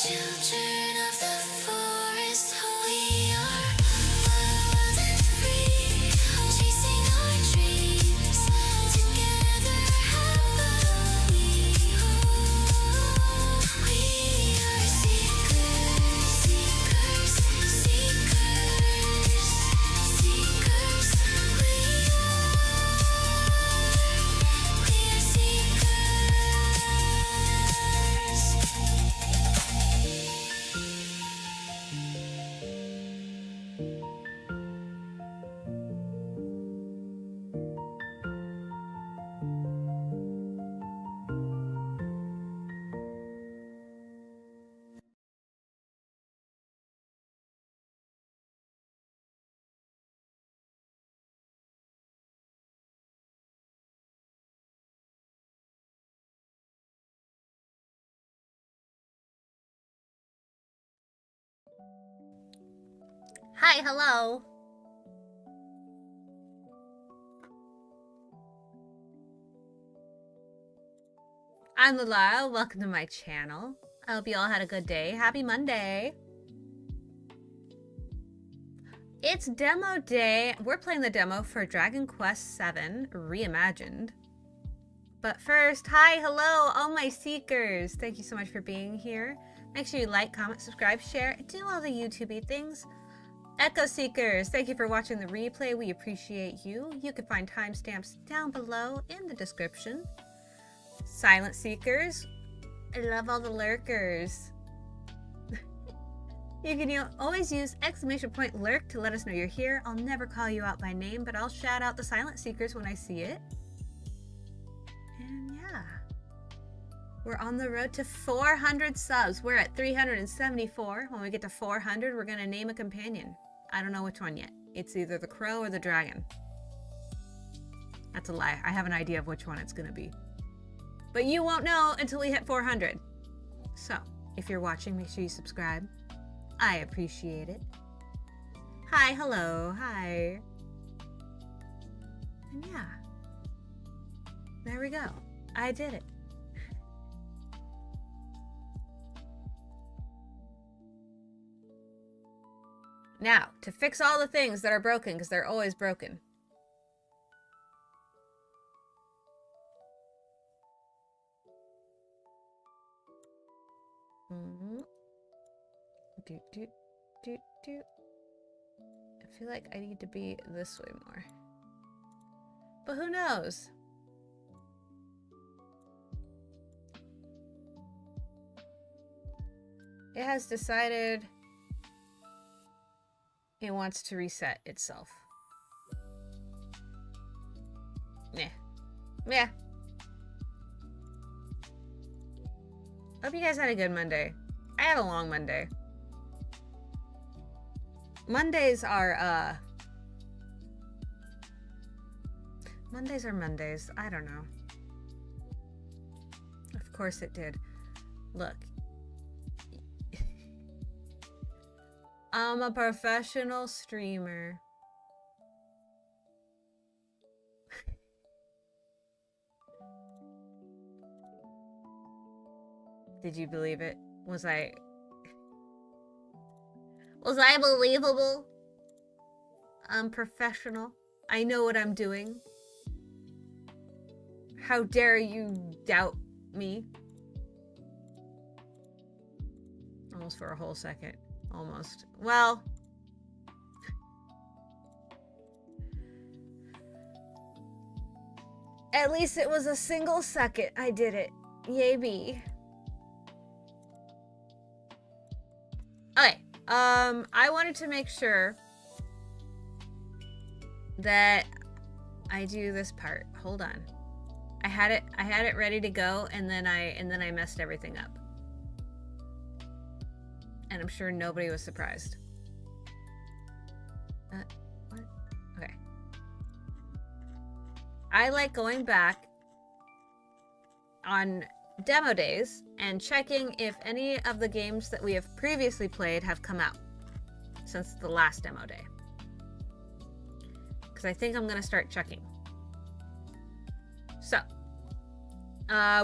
Children of the forest, we are wild and free, chasing our dreams, together happily. We are seekers, seekers, seekers, seekers. We are seekers. Hi, hello. I'm Lalyle. Welcome to my channel. I hope you all had a good day. Happy Monday. It's demo day. We're playing the demo for Dragon Quest VII Reimagined. But first, hi, hello, all my seekers. Thank you so much for being here. Make sure you like, comment, subscribe, share, do all the YouTube-y things. Echo Seekers, thank you for watching the replay. We appreciate you. You can find timestamps down below in the description. Silent Seekers, I love all the lurkers. You can always use !lurk to let us know you're here. I'll never call you out by name, but I'll shout out the Silent Seekers when I see it. And yeah, we're on the road to 400 subs. We're at 374. When we get to 400, we're gonna name a companion. I don't know which one yet. It's either the crow or the dragon. That's a lie. I have an idea of which one it's gonna be. But you won't know until we hit 400. So, if you're watching, make sure you subscribe. I appreciate it. Hi, hello, hi. And yeah. There we go. I did it. Now, to fix all the things that are broken, because they're always broken. I feel like I need to be this way more. But who knows? It has decided it wants to reset itself. Yeah. Yeah. Hope you guys had a good Monday. I had a long Monday. Mondays are Mondays. I don't know. Of course it did. Look. I'm a professional streamer. Did you believe it? Was I believable? I'm professional. I know what I'm doing. How dare you doubt me? Almost for a whole second. Almost. Well. At least it was a single second. I did it. Yay me. Okay. I wanted to make sure that I do this part. Hold on. I had it ready to go, and then I messed everything up. And I'm sure nobody was surprised. What? Okay. I like going back on demo days and checking if any of the games that we have previously played have come out since the last demo day. Because I think I'm going to start checking. So,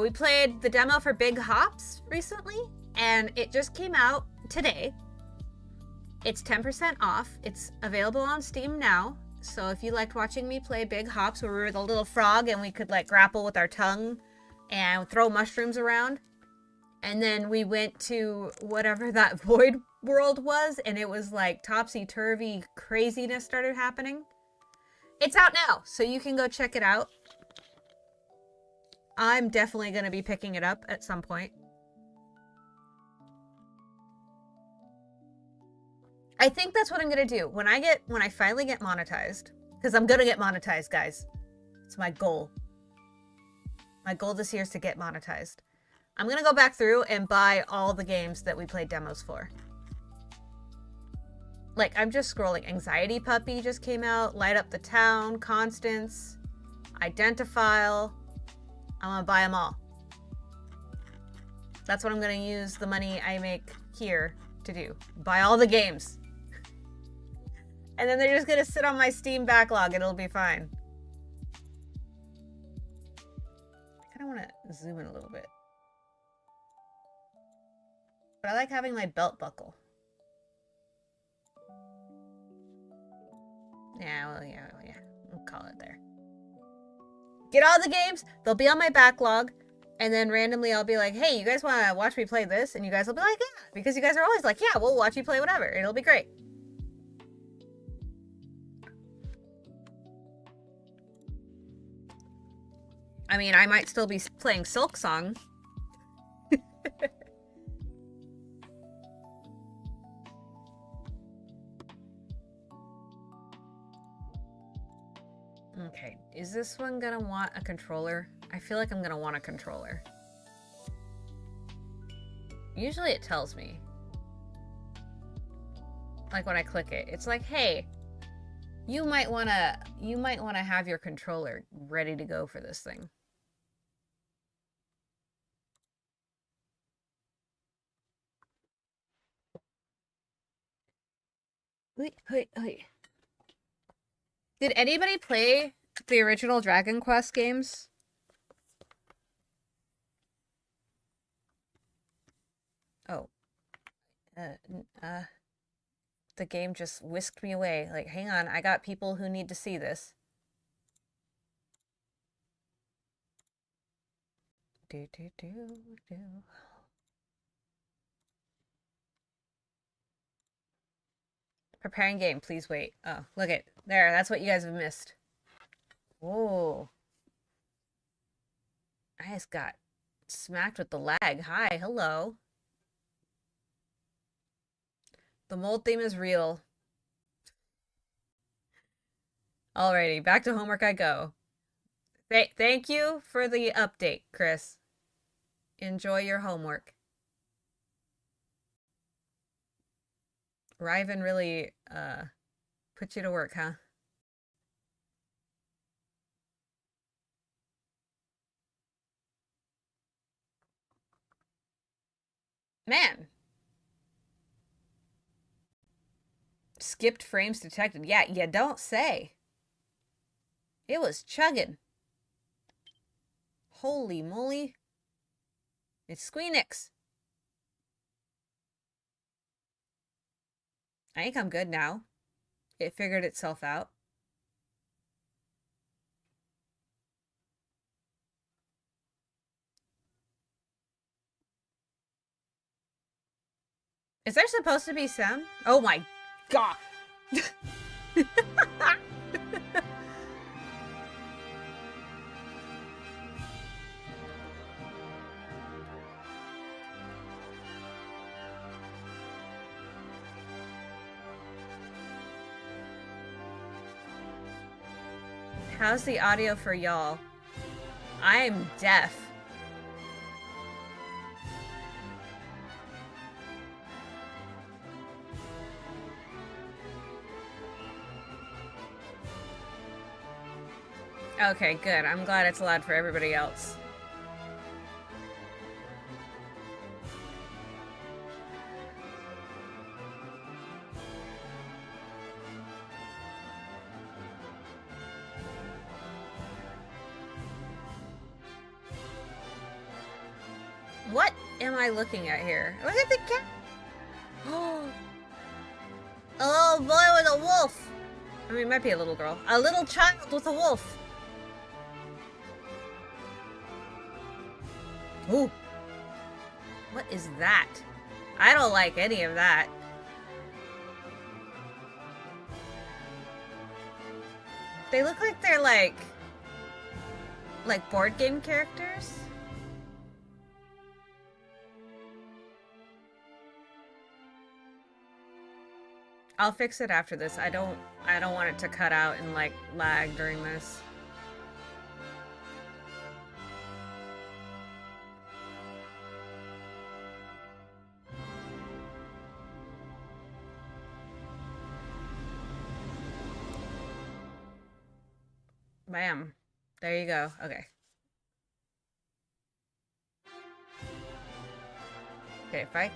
we played the demo for Big Hops recently, and it just came out today. It's 10% off. It's available on Steam now. So if you liked watching me play Big Hops, where we were the little frog and we could like grapple with our tongue and throw mushrooms around, and then we went to whatever that void world was, and it was like topsy-turvy craziness started happening. It's out now, so you can go check it out. I'm definitely going to be picking it up at some point. I think that's what I'm going to do. When I finally get monetized, because I'm going to get monetized, guys. It's my goal. My goal this year is to get monetized. I'm going to go back through and buy all the games that we played demos for. Like, I'm just scrolling. Anxiety Puppy just came out. Light Up the Town. Constance. Identifile. I'm going to buy them all. That's what I'm going to use the money I make here to do. Buy all the games. And then they're just going to sit on my Steam backlog and it'll be fine. I kind of want to zoom in a little bit. But I like having my belt buckle. Yeah, well, yeah. We'll call it there. Get all the games. They'll be on my backlog. And then randomly I'll be like, hey, you guys want to watch me play this? And you guys will be like, yeah. Because you guys are always like, yeah, we'll watch you play whatever. It'll be great. I mean, I might still be playing Silk Song. Okay, is this one gonna want a controller? I feel like I'm gonna want a controller. Usually it tells me. Like when I click it, it's like, hey, you might wanna have your controller ready to go for this thing. Wait. Did anybody play the original Dragon Quest games? Oh. The game just whisked me away. Like, hang on, I got people who need to see this. Do. Preparing game, please wait. Oh, look it. There, that's what you guys have missed. Whoa. I just got smacked with the lag. Hi, hello. The mold theme is real. Alrighty, back to homework I go. Thank you for the update, Chris. Enjoy your homework. Riven really put you to work, huh? Man. Skipped frames detected. Yeah, you don't say. It was chugging. Holy moly. It's Squeenix. I think I'm good now. It figured itself out. Is there supposed to be sound? Oh my god. How's the audio for y'all? I'm deaf. Okay, good. I'm glad it's loud for everybody else. What am I looking at here? Look at the cat. Oh, a little boy with a wolf. I mean, it might be a little girl. A little child with a wolf. Ooh. What is that? I don't like any of that. They look like they're like board game characters. I'll fix it after this. I don't want it to cut out and like lag during this. Bam. There you go. Okay. Okay, if I...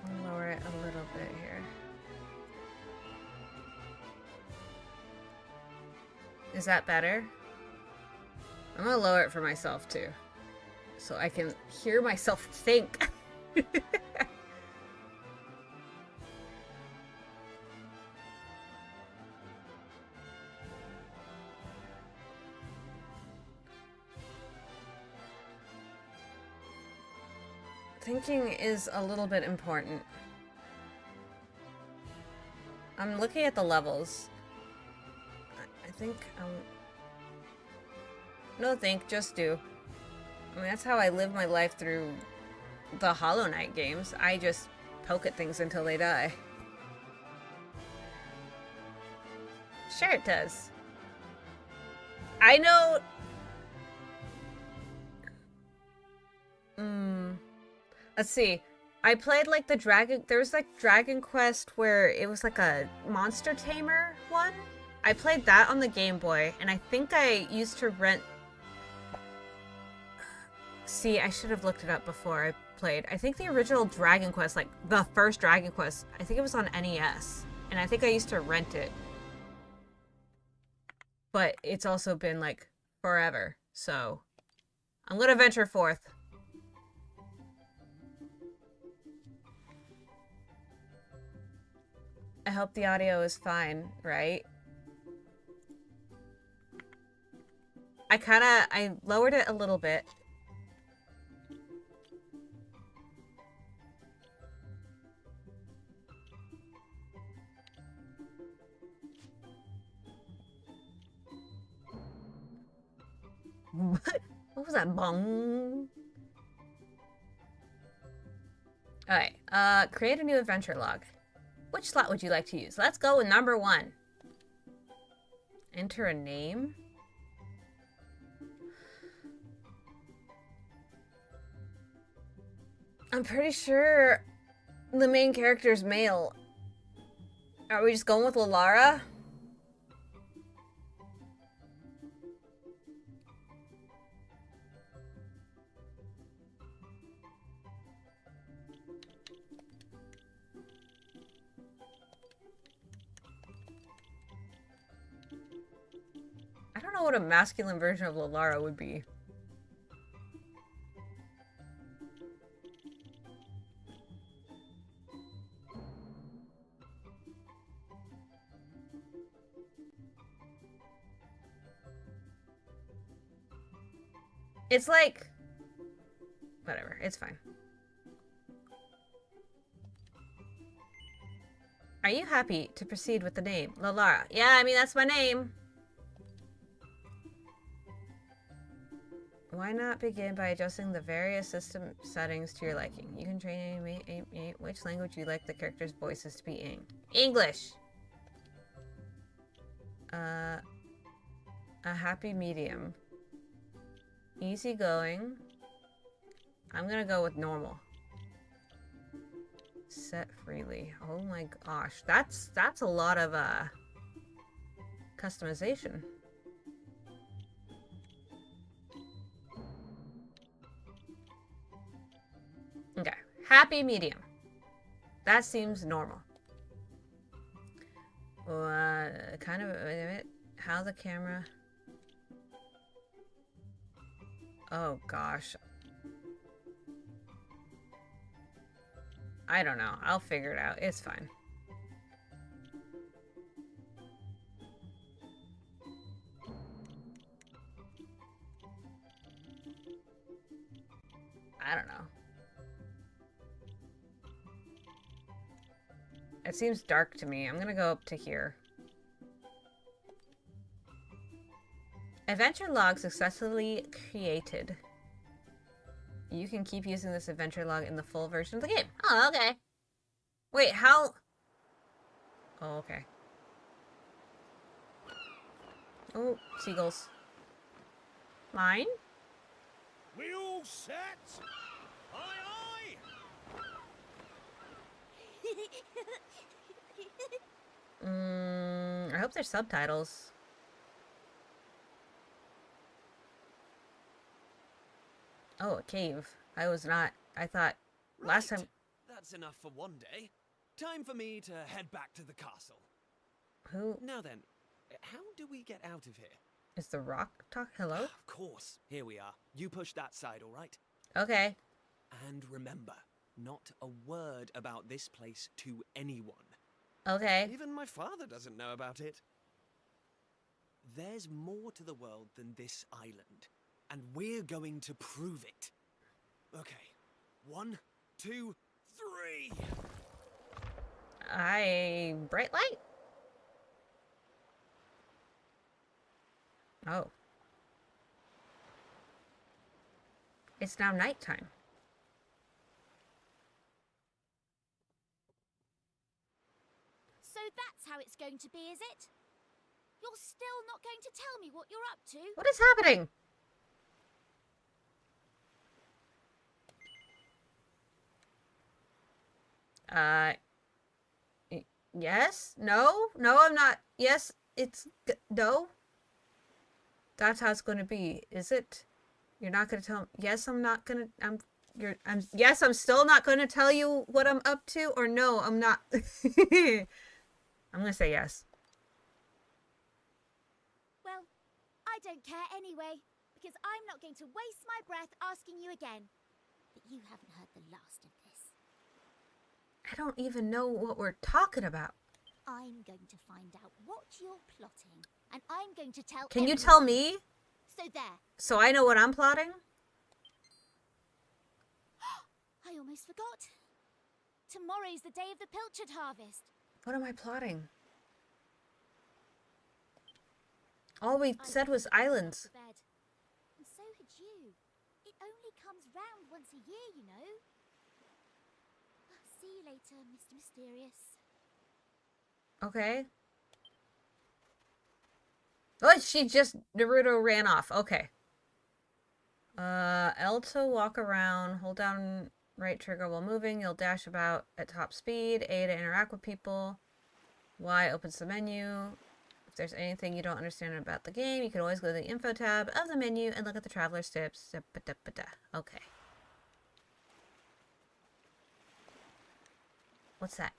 I'll lower it a little bit here. Is that better? I'm gonna lower it for myself too, so I can hear myself think. Thinking is a little bit important. I'm looking at the levels. I think no think, just do. I mean, that's how I live my life through the Hollow Knight games. I just poke at things until they die. Sure it does. I know... Let's see. I played like the Dragon... There was like Dragon Quest where it was like a monster tamer one. I played that on the Game Boy, and I think I used to rent... See, I should have looked it up before I played. I think the original Dragon Quest, like the first Dragon Quest, I think it was on NES. And I think I used to rent it. But it's also been like forever, so I'm gonna venture forth. I hope the audio is fine, right? I lowered it a little bit. What was that? Bong. Alright, create a new adventure log. Which slot would you like to use? Let's go with number 1. Enter a name. I'm pretty sure the main character's male. Are we just going with Lalara? I don't know what a masculine version of Lalara would be. It's like... Whatever, it's fine. Are you happy to proceed with the name? Lalara. Yeah, I mean, that's my name. Why not begin by adjusting the various system settings to your liking? You can train which language you like the characters' voices to be in. English! A happy medium. Easygoing. I'm gonna go with normal. Set freely. Oh my gosh. That's a lot of customization. Okay. Happy medium. That seems normal. Kind of how the camera. Oh, gosh. I don't know. I'll figure it out. It's fine. I don't know. It seems dark to me. I'm gonna go up to here. Adventure log successfully created. You can keep using this adventure log in the full version of the game. Oh, okay. Wait, how? Oh, okay. Oh, seagulls. Mine? We all set? Aye, I hope there's subtitles. Oh, a cave. I thought last time... That's enough for one day. Time for me to head back to the castle. Who? Now then, how do we get out of here? Is the rock talk? Hello? Of course. Here we are. You push that side, all right? Okay. And remember, not a word about this place to anyone. Okay. Even my father doesn't know about it. There's more to the world than this island, and we're going to prove it. Okay. 1, 2, 3. Bright light? Oh. It's now nighttime. So that's how it's going to be, is it? You're still not going to tell me what you're up to? What is happening? Yes? No? No, I'm not. Yes, no? That's how it's going to be, is it? You're not going to tell me. Yes, I'm not going to, yes, I'm still not going to tell you what I'm up to, or no, I'm not. I'm going to say yes. Well, I don't care anyway, because I'm not going to waste my breath asking you again. But you haven't heard the last of this. I don't even know what we're talking about. I'm going to find out what you're plotting, and I'm going to tell Can you everyone. tell me? So there. So I know what I'm plotting? I almost forgot. Tomorrow's the day of the pilchard harvest. What am I plotting? All we said was islands. To bed. And so had you. It only comes round once a year, you know. See you later, Mr. Mysterious. Okay. Oh, Naruto ran off. Okay. L to walk around, hold down right trigger while moving. You'll dash about at top speed. A to interact with people. Y opens the menu. If there's anything you don't understand about the game, you can always go to the info tab of the menu and look at the traveler's tips. Okay. What's that?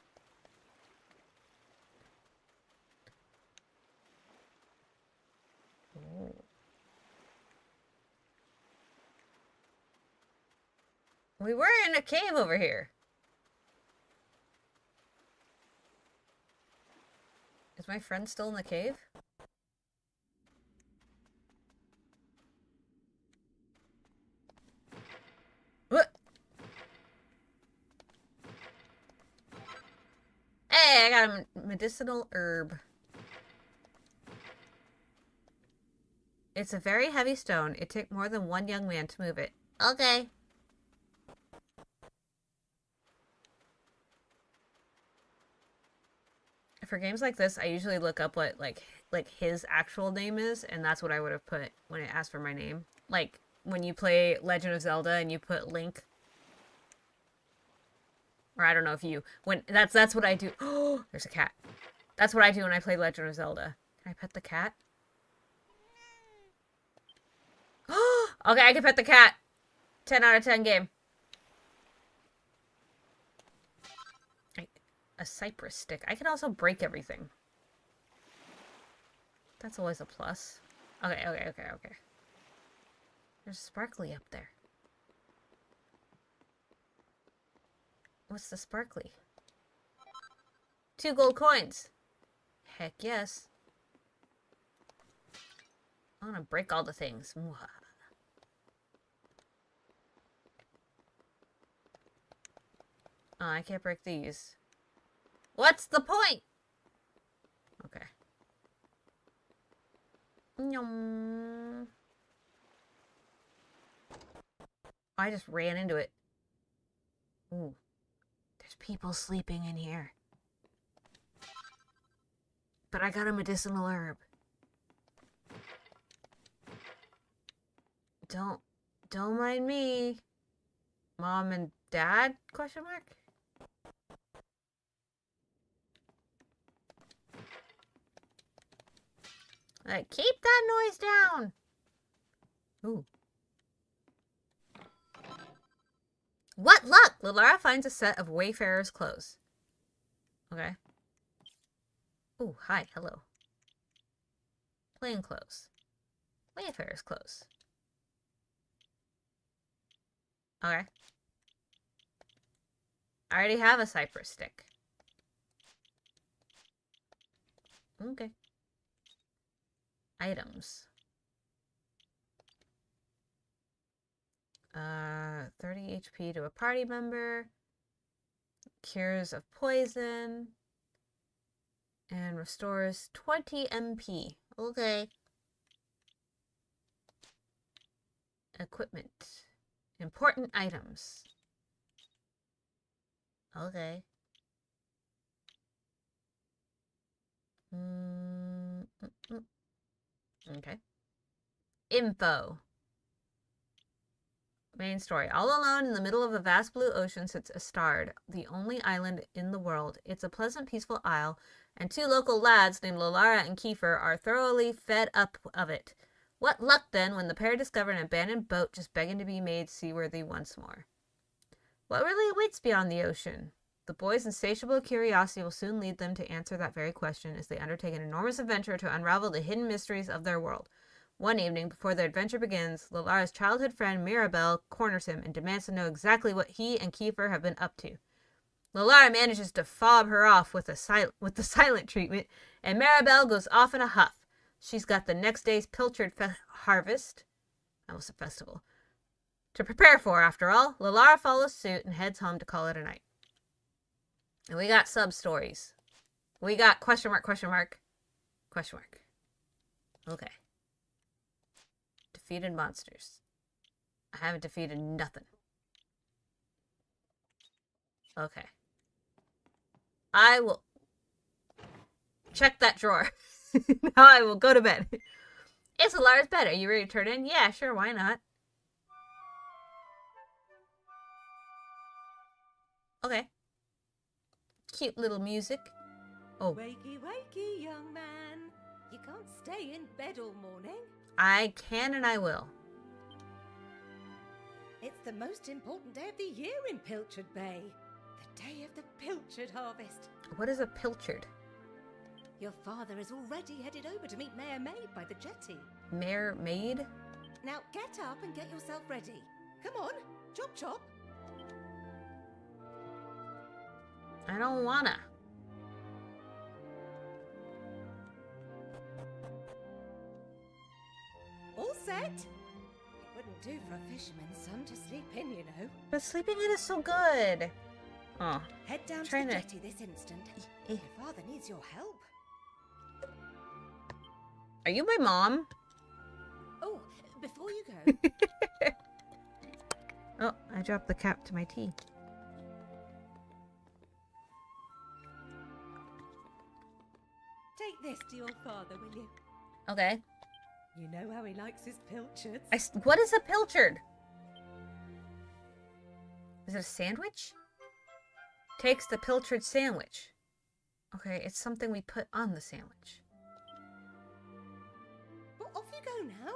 Oh. We were in a cave over here. Is my friend still in the cave? What? Hey, I got a medicinal herb. It's a very heavy stone. It took more than one young man to move it. Okay. For games like this, I usually look up what like his actual name is, and that's what I would have put when it asked for my name. Like when you play Legend of Zelda and you put Link. Or I don't know if you that's what I do. Oh, there's a cat. That's what I do when I play Legend of Zelda. Can I pet the cat? Okay, I can pet the cat. 10 out of 10 game. A cypress stick. I can also break everything. That's always a plus. Okay. There's sparkly up there. What's the sparkly? 2 gold coins. Heck yes. I'm gonna break all the things. Mwah. Oh, I can't break these. What's the point? Okay. Yum. I just ran into it. Ooh. There's people sleeping in here. But I got a medicinal herb. Don't mind me. Mom and Dad? Question mark? Keep that noise down. Ooh. What luck! Lilara finds a set of Wayfarer's clothes. Okay. Ooh, hi, hello. Plain clothes. Wayfarer's clothes. Okay. I already have a cypress stick. Okay. Items. 30 HP to a party member. Cures of poison. And restores 20 MP. Okay. Equipment. Important items. Okay. Okay. Info. Main story. All alone in the middle of a vast blue ocean sits Astard, the only island in the world. It's a pleasant, peaceful isle, and 2 local lads named Lilara and Kiefer are thoroughly fed up of it. What luck, then, when the pair discover an abandoned boat just begging to be made seaworthy once more. What really awaits beyond the ocean? The boys' insatiable curiosity will soon lead them to answer that very question as they undertake an enormous adventure to unravel the hidden mysteries of their world. One evening, before their adventure begins, Lilara's childhood friend Mirabelle corners him and demands to know exactly what he and Kiefer have been up to. Lilara manages to fob her off with the silent treatment, and Mirabelle goes off in a huff. She's got the next day's pilchard harvest, almost a festival, to prepare for. After all, Lilara follows suit and heads home to call it a night. And we got sub-stories. We got question mark, question mark, question mark. Okay. Defeated monsters. I haven't defeated nothing. Okay. I will check that drawer. Now I will go to bed. It's Lilara's bed. Are you ready to turn in? Yeah, sure, why not? Okay. Cute little music. Oh. Wakey, wakey, young man. You can't stay in bed all morning. I can and I will. It's the most important day of the year in Pilchard Bay. The day of the pilchard harvest. What is a pilchard? Your father is already headed over to meet Mayor Maid by the jetty. Mayor Maid? Now get up and get yourself ready. Come on, chop chop. I don't wanna. All set? It wouldn't do for a fisherman's son to sleep in, you know. But sleeping in is so good. Oh. Head down to the jetty this instant. Your father needs your help. Are you my mom? Oh, before you go. Oh, I dropped the cap to my tea. Take this to your father, will you? Okay. You know how he likes his pilchards. What is a pilchard? Is it a sandwich? Takes the pilchard sandwich. Okay, it's something we put on the sandwich. Well, off you go now.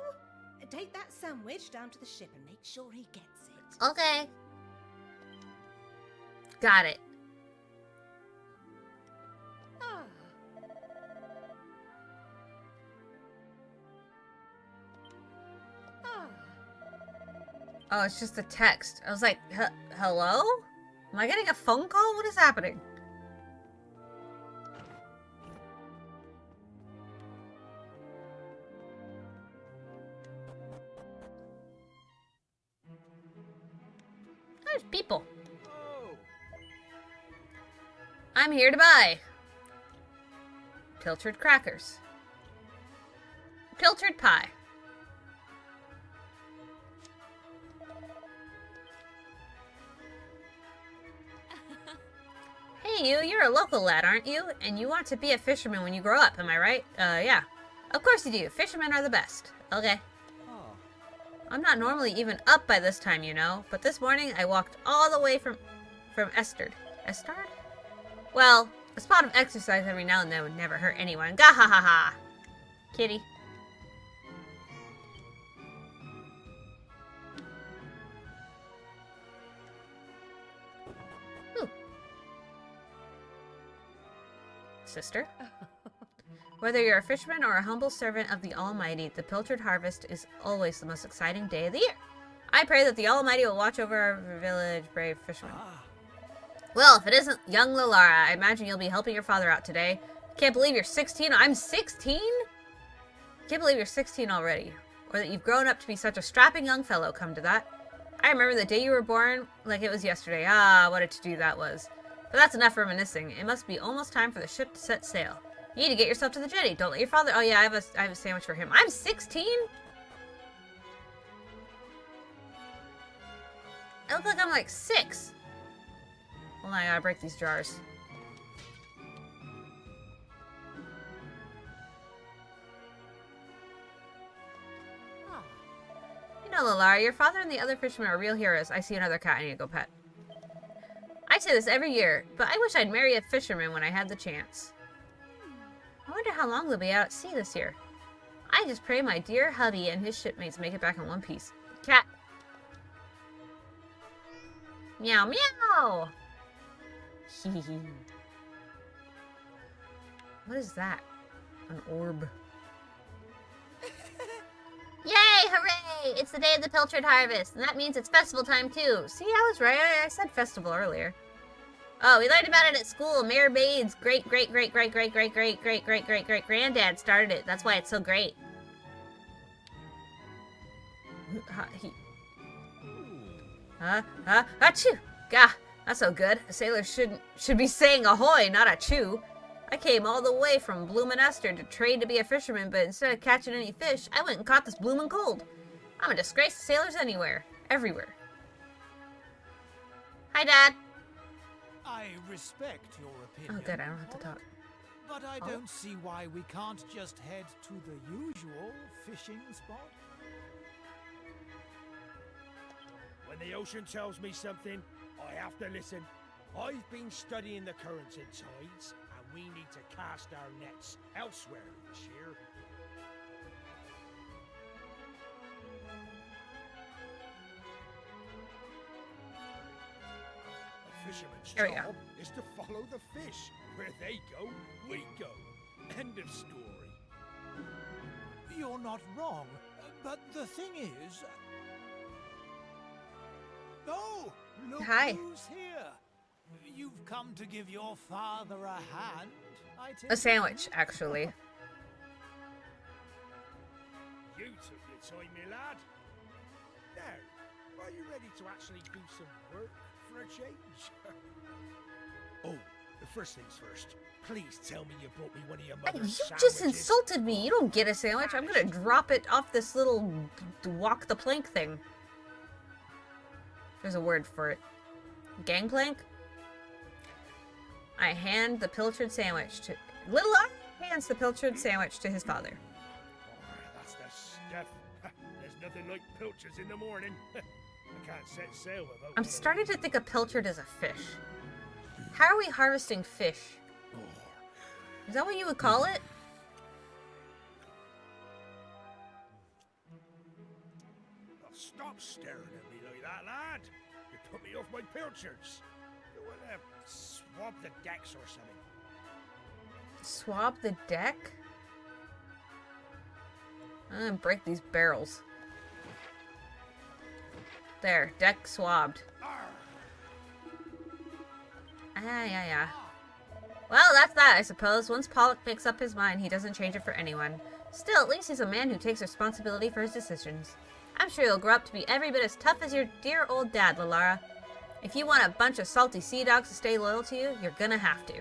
Take that sandwich down to the ship and make sure he gets it. Okay. Got it. Ah. Ah. Oh, it's just a text. I was like, hello? Am I getting a phone call? What is happening? There's people. Oh, I'm here to buy. Pilchard crackers. Pilchard pie. Hey you're a local lad, aren't you? And you want to be a fisherman when you grow up, am I right? Yeah. Of course you do. Fishermen are the best. Okay. oh. I'm not normally even up by this time, you know, but this morning I walked all the way from Estard. Estard? Well, a spot of exercise every now and then would never hurt anyone. Gah ha ha ha! Kitty. Ooh. Sister? Whether you're a fisherman or a humble servant of the Almighty, the Pilchard harvest is always the most exciting day of the year. I pray that the Almighty will watch over our village, brave fishermen. Ah. Well, if it isn't young Lalara, I imagine you'll be helping your father out today. Can't believe you're 16. I'm 16? Can't believe you're 16 already. Or that you've grown up to be such a strapping young fellow, come to that. I remember the day you were born like it was yesterday. Ah, what a to-do that was. But that's enough reminiscing. It must be almost time for the ship to set sail. You need to get yourself to the jetty. Don't let your father... Oh yeah, I have a sandwich for him. I'm 16? I look like I'm like 6. Hold on, I gotta break these jars. You know, Lalara, your father and the other fishermen are real heroes. I see another cat I need to go pet. I say this every year, but I wish I'd marry a fisherman when I had the chance. I wonder how long they'll be out at sea this year. I just pray my dear hubby and his shipmates make it back in one piece. Cat. Meow meow! What is that? An orb. Yay! Hooray! It's the day of the Pilchard harvest, and that means it's festival time too. See, I was right. I said festival earlier. Oh, we learned about it at school. Mayor Bade's great-great-great-great-great-great-great-great-great-great-granddad started it. That's why it's so great. Achoo! Gah, that's so good. A sailor should be saying ahoy, not achoo. I came all the way from Bloomin' Esther to trade to be a fisherman, but instead of catching any fish, I went and caught this bloomin' cold. I'm a disgrace to sailors everywhere. Hi, Dad. I respect your opinion. Oh, good, I don't have to talk. But I don't see why we can't just head to the usual fishing spot. When the ocean tells me something, I have to listen. I've been studying the currents and tides, and we need to cast our nets elsewhere this year. A fisherman's There we go. job is to follow the fish. Where they go, we go. End of story. You're not wrong, but the thing is... Oh, look Hi. who's here. You've come to give your father a hand, I take A sandwich, actually. You took your time, my lad. Now, are you ready to actually do some work for a change? Oh, first things first. Please tell me you brought me one of your Hey, you mother's just sandwiches. insulted me. You don't get a sandwich. I'm gonna drop it off this little walk the plank thing. There's a word for it. Gangplank? I hand the pilchard sandwich to... Little R hands the pilchard sandwich to his father. Oh, that's the stuff. There's nothing like pilchards in the morning. I can't set sail without I'm one of starting them. to think a pilchard is a fish. How are we harvesting fish? Oh, Is that what you would call it? oh, stop staring at me like that, lad. You put me off my pilchards. You want to swab the decks or something? Swab the deck? I'm gonna break these barrels. There, deck swabbed. Yeah. Well, that's that, I suppose. Once Pollock makes up his mind, he doesn't change it for anyone. Still, at least he's a man who takes responsibility for his decisions. I'm sure he'll grow up to be every bit as tough as your dear old dad, Lalara. If you want a bunch of salty sea dogs to stay loyal to you, you're gonna have to.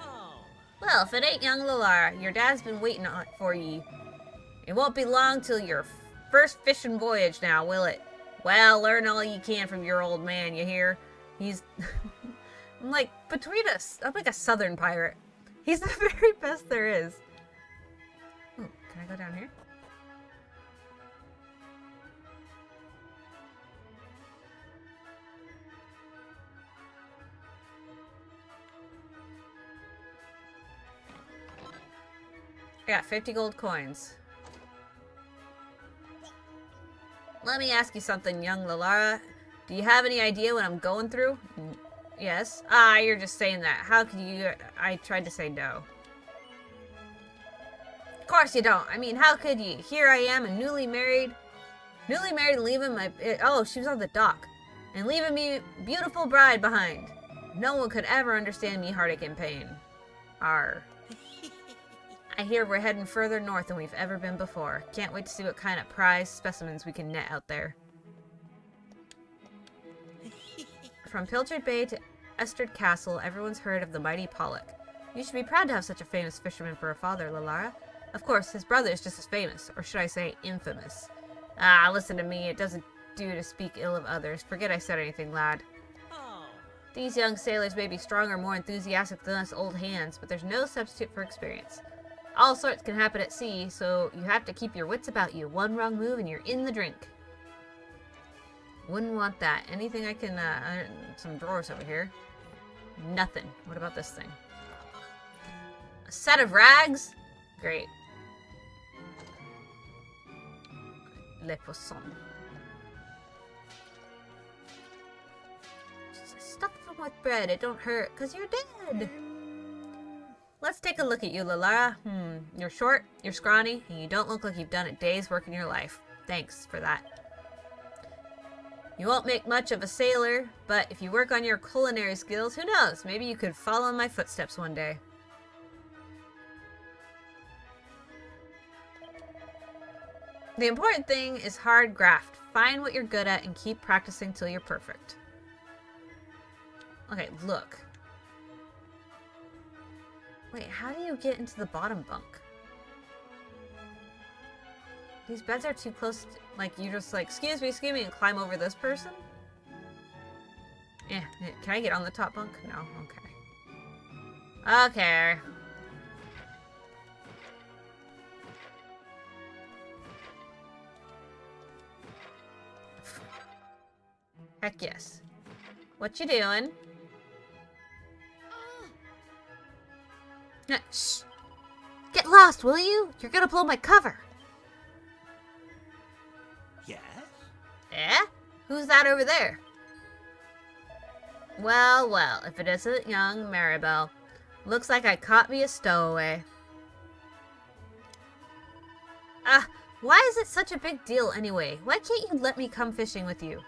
Oh. Well, if it ain't young Lalara, your dad's been waiting on it for ye. It won't be long till your first fishing voyage now, will it? Well, learn all you can from your old man, you hear? He's... I'm like, between us, I'm like a southern pirate. He's the very best there is. Ooh, can I go down here? I got 50 gold coins. Let me ask you something, young Lalara. Do you have any idea what I'm going through? Yes. Ah, you're just saying that. How could you... I tried to say no. Of course you don't. I mean, how could you? Here I am, a newly married, and leaving my... Oh, she was on the dock. And leaving me beautiful bride behind. No one could ever understand me heartache and pain. Arr. I hear we're heading further north than we've ever been before. Can't wait to see what kind of prize specimens we can net out there. From Pilchard Bay to Estrid Castle, everyone's heard of the mighty Pollock. You should be proud to have such a famous fisherman for a father, Lalara. Of course, his brother is just as famous, or should I say infamous. Ah, listen to me, it doesn't do to speak ill of others. Forget I said anything, lad. Oh. These young sailors may be stronger, more enthusiastic than us old hands, but there's no substitute for experience. All sorts can happen at sea, so you have to keep your wits about you. One wrong move and you're in the drink. Wouldn't want that. Anything I can, some drawers over here. Nothing. What about this thing? A set of rags? Great. Le poisson. Stuff them with bread. It don't hurt, 'cause you're dead. Let's take a look at you, Lalara. You're short, you're scrawny, and you don't look like you've done a day's work in your life. Thanks for that. You won't make much of a sailor, but if you work on your culinary skills, who knows? Maybe you could follow in my footsteps one day. The important thing is hard graft. Find what you're good at and keep practicing till you're perfect. Okay, look. Wait, how do you get into the bottom bunk? These beds are too close to, like, you just like, excuse me, and climb over this person? Yeah, can I get on the top bunk? No, okay. Okay. Heck yes. What you doing? Shh! Get lost, will you? You're gonna blow my cover. Yes? Eh? Who's that over there? Well, well, if it isn't young Maribel. Looks like I caught me a stowaway. Why is it such a big deal anyway? Why can't you let me come fishing with you?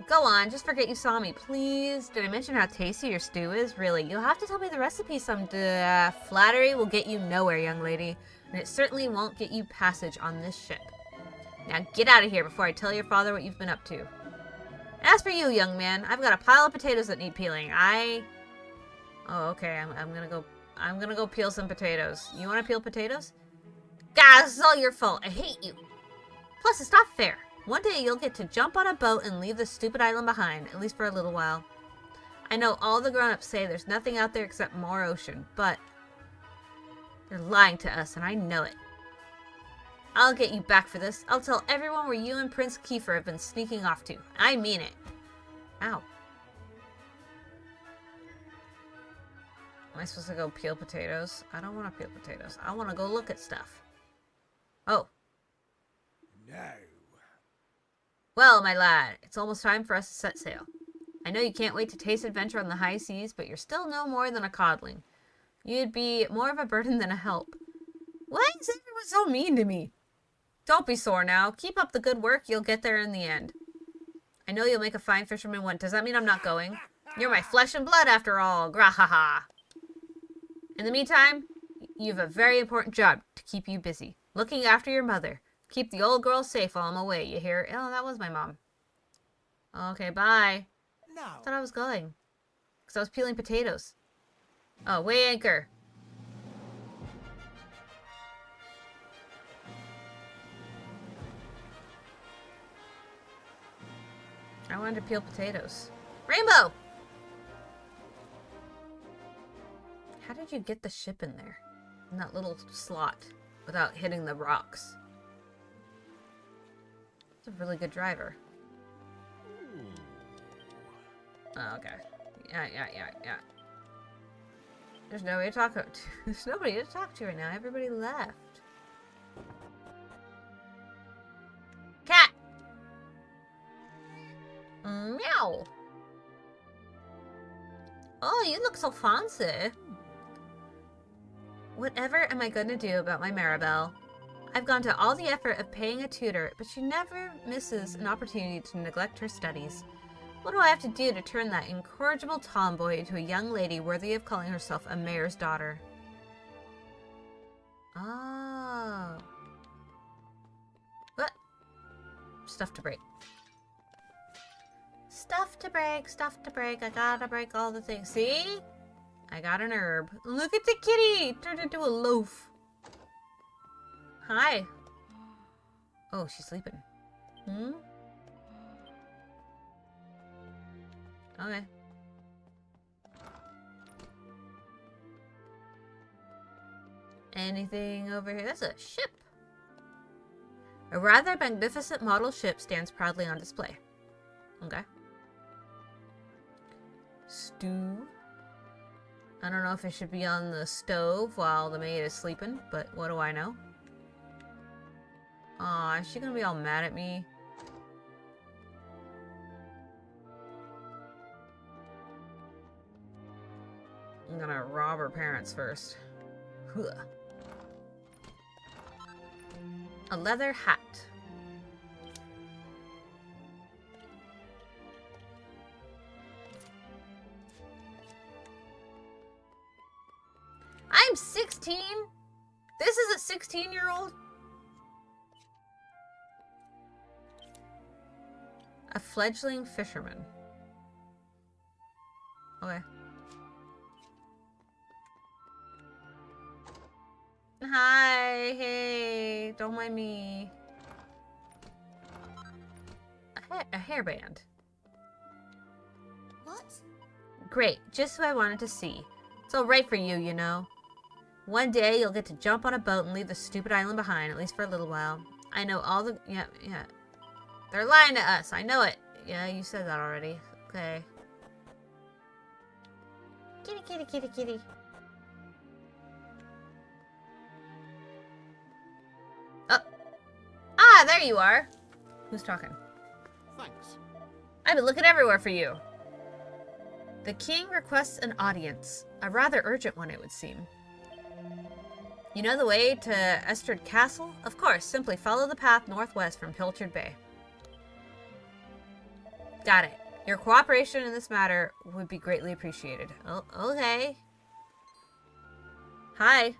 Go on, just forget you saw me, please. Did I mention how tasty your stew is? Really, you'll have to tell me the recipe someday. Flattery will get you nowhere, young lady. And it certainly won't get you passage on this ship. Now get out of here before I tell your father what you've been up to. As for you, young man, I've got a pile of potatoes that need peeling. Oh, okay, I'm gonna go peel some potatoes. You wanna peel potatoes? God, this is all your fault. I hate you. Plus, it's not fair. One day you'll get to jump on a boat and leave this stupid island behind, at least for a little while. I know all the grown-ups say there's nothing out there except more ocean, but they're lying to us, and I know it. I'll get you back for this. I'll tell everyone where you and Prince Kiefer have been sneaking off to. I mean it. Ow. Am I supposed to go peel potatoes? I don't want to peel potatoes. I want to go look at stuff. Oh. No. Well, my lad, it's almost time for us to set sail. I know you can't wait to taste adventure on the high seas, but you're still no more than a codling. You'd be more of a burden than a help. Why is everyone so mean to me? Don't be sore now. Keep up the good work. You'll get there in the end. I know you'll make a fine fisherman one. Does that mean I'm not going? You're my flesh and blood after all. Grahaha. In the meantime, you have a very important job to keep you busy. Looking after your mother. Keep the old girl safe while I'm away, you hear? Oh, that was my mom. Okay, bye. No. I thought I was going. Because I was peeling potatoes. Oh, weigh anchor. I wanted to peel potatoes. Rainbow! How did you get the ship in there? In that little slot. Without hitting the rocks. It's a really good driver. Oh, okay. Yeah. There's nobody to talk to. There's nobody to talk to right now. Everybody left. Cat! Meow! Oh, you look so fancy. Whatever am I going to do about my Maribel? I've gone to all the effort of paying a tutor, but she never misses an opportunity to neglect her studies. What do I have to do to turn that incorrigible tomboy into a young lady worthy of calling herself a mayor's daughter? Oh. What? Stuff to break. Stuff to break, stuff to break. I gotta break all the things. See? I got an herb. Look at the kitty! Turned into a loaf. Hi. Oh, she's sleeping. Hmm? Okay. Anything over here? That's a ship. A rather magnificent model ship stands proudly on display. Okay. Stew. I don't know if it should be on the stove while the maid is sleeping, but what do I know? Aw, is she gonna be all mad at me? I'm gonna rob her parents first. Huh. A leather hat. I'm 16? This is a 16-year-old? A fledgling fisherman. Okay. Hi, hey, don't mind me. A hairband. What? Great, just what I wanted to see. It's all right for you, you know. One day you'll get to jump on a boat and leave the stupid island behind, at least for a little while. I know all the... Yeah. They're lying to us, I know it. Yeah, you said that already. Okay. Kitty. Oh. Ah, there you are. Who's talking? Thanks. I've been looking everywhere for you. The king requests an audience. A rather urgent one, it would seem. You know the way to Estrid Castle? Of course, simply follow the path northwest from Pilchard Bay. Got it. Your cooperation in this matter would be greatly appreciated. Oh, okay. Hi.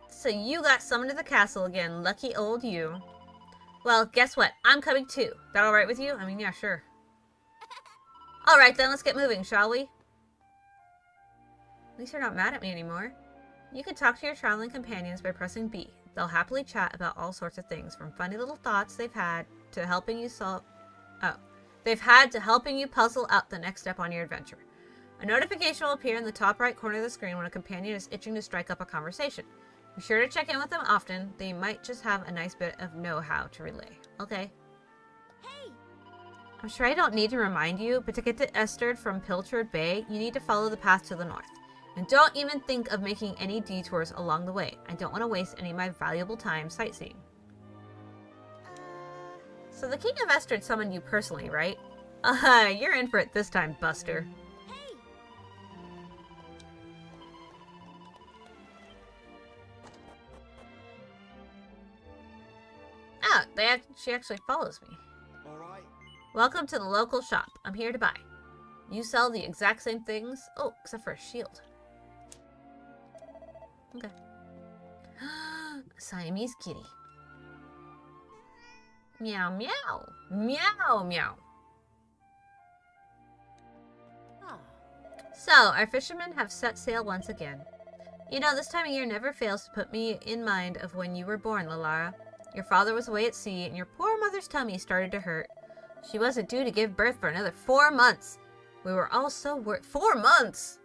So you got summoned to the castle again. Lucky old you. Well, guess what? I'm coming too. That alright with you? I mean, yeah, sure. Alright then, let's get moving, shall we? At least you're not mad at me anymore. You can talk to your traveling companions by pressing B. They'll happily chat about all sorts of things, from funny little thoughts they've had to helping you puzzle out the next step on your adventure. A notification will appear in the top right corner of the screen when a companion is itching to strike up a conversation. Be sure to check in with them often. They might just have a nice bit of know-how to relay. Okay. Hey! I'm sure I don't need to remind you, but to get to Estrid from Pilchard Bay, you need to follow the path to the north. And don't even think of making any detours along the way. I don't want to waste any of my valuable time sightseeing. So the King of Estrid summoned you personally, right? You're in for it this time, Buster. Hey! Ah, she actually follows me. Welcome to the local shop. I'm here to buy. You sell the exact same things? Oh, except for a shield. Okay. Siamese kitty. Meow meow. Meow meow. So, our fishermen have set sail once again. You know, this time of year never fails to put me in mind of when you were born, Lalara. Your father was away at sea, and your poor mother's tummy started to hurt. She wasn't due to give birth for another 4 months. We were all so worried. 4 months!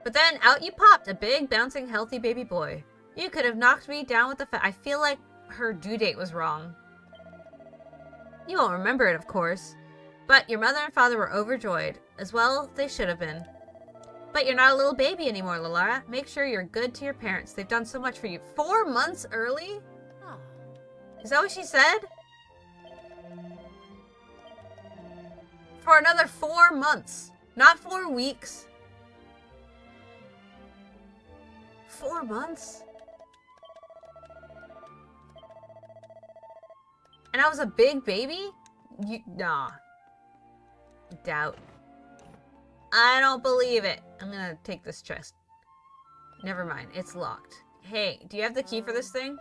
But then, out you popped, a big, bouncing, healthy baby boy. You could have knocked me down with the I feel like her due date was wrong. You won't remember it, of course. But your mother and father were overjoyed. As well, they should have been. But you're not a little baby anymore, Lalara. Make sure you're good to your parents. They've done so much for you. 4 months early? Is that what she said? For another 4 months. Not 4 weeks. 4 months? And I was a big baby? Nah. Doubt. I don't believe it. I'm gonna take this chest. Never mind, it's locked. Hey, do you have the key for this thing?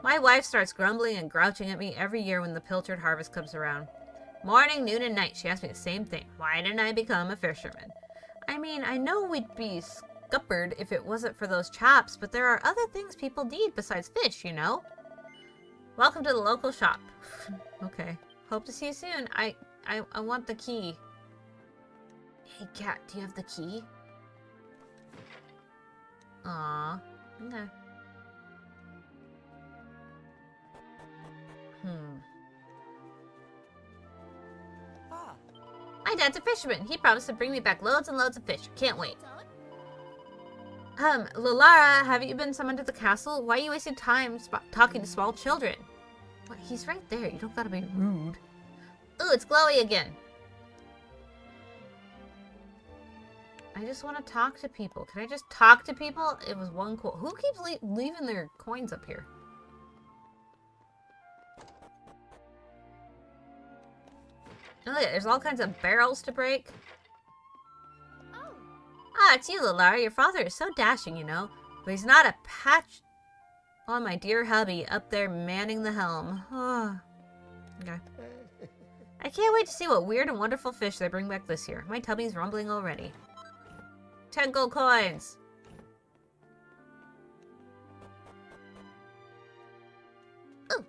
My wife starts grumbling and grouching at me every year when the pilchard harvest comes around. Morning, noon, and night, she asks me the same thing. Why didn't I become a fisherman? I mean, I know we'd be scuppered if it wasn't for those chaps, but there are other things people need besides fish, you know? Welcome to the local shop. Okay. Hope to see you soon. I want the key. Hey, cat, do you have the key? Aww. Okay. My dad's a fisherman. He promised to bring me back loads and loads of fish. Can't wait. Lalara, have you been summoned to the castle? Why are you wasting time talking to small children? What? He's right there. You don't gotta be rude. Ooh, it's glowy again. I just want to talk to people. Can I just talk to people? It was one coin. Who keeps leaving their coins up here? Oh, look, there's all kinds of barrels to break. Oh. Ah, it's you, Lalara. Your father is so dashing, you know. But he's not a patch on my dear hubby up there manning the helm. Oh. Okay. I can't wait to see what weird and wonderful fish they bring back this year. My tummy's rumbling already. 10 gold coins. Ooh.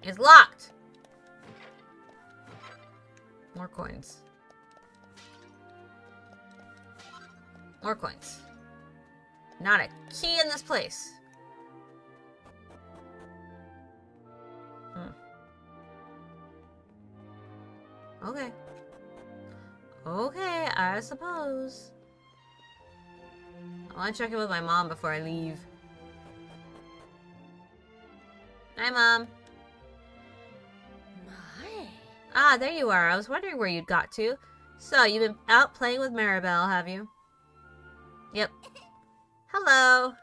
It's locked. More coins. More coins. Not a key in this place. Okay. Okay, I suppose. I want to check in with my mom before I leave. Hi, Mom. My. Ah, there you are. I was wondering where you'd got to. So, you've been out playing with Maribel, have you? Yep. Hello.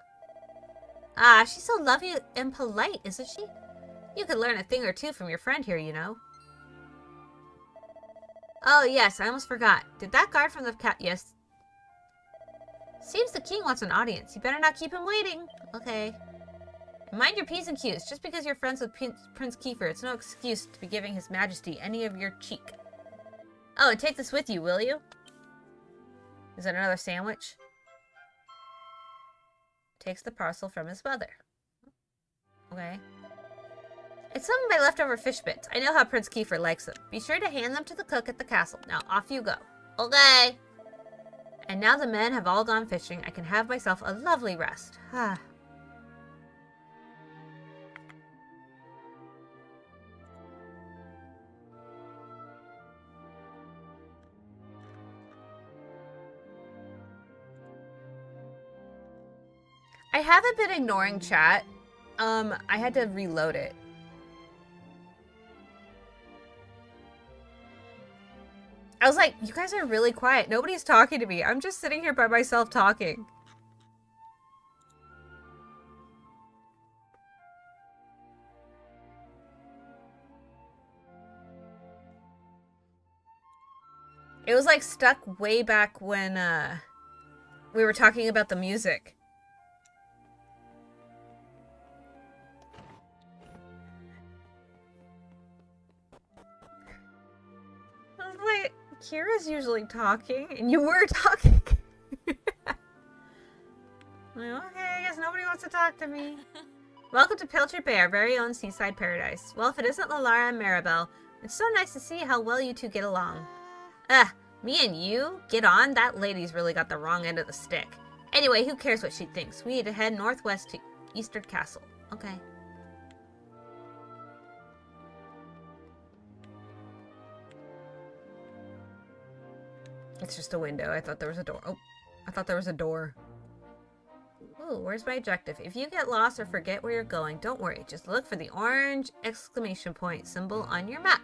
Ah, she's so lovely and polite, isn't she? You could learn a thing or two from your friend here, you know. Oh, yes, I almost forgot. Did that guard from the cat... Yes. Seems the king wants an audience. You better not keep him waiting. Okay. Mind your P's and Q's. Just because you're friends with Prince Kiefer, it's no excuse to be giving His Majesty any of your cheek. Oh, and take this with you, will you? Is that another sandwich? Takes the parcel from his mother. Okay. It's some of my leftover fish bits. I know how Prince Kiefer likes them. Be sure to hand them to the cook at the castle. Now, off you go. Okay. And now the men have all gone fishing, I can have myself a lovely rest. Ah. I haven't been ignoring chat. I had to reload it. I was like, you guys are really quiet. Nobody's talking to me. I'm just sitting here by myself talking. It was like stuck way back when we were talking about the music. I was like, Kira's usually talking, and you were talking. Like, okay, I guess nobody wants to talk to me. Welcome to Pilchard Bay, our very own seaside paradise. Well, if it isn't Lalara and Maribel, it's so nice to see how well you two get along. Me and you? Get on? That lady's really got the wrong end of the stick. Anyway, who cares what she thinks? We need to head northwest to Eastern Castle. Okay. It's just a window. I thought there was a door. Oh, I thought there was a door. Ooh, where's my objective? If you get lost or forget where you're going, don't worry. Just look for the orange exclamation point symbol on your map.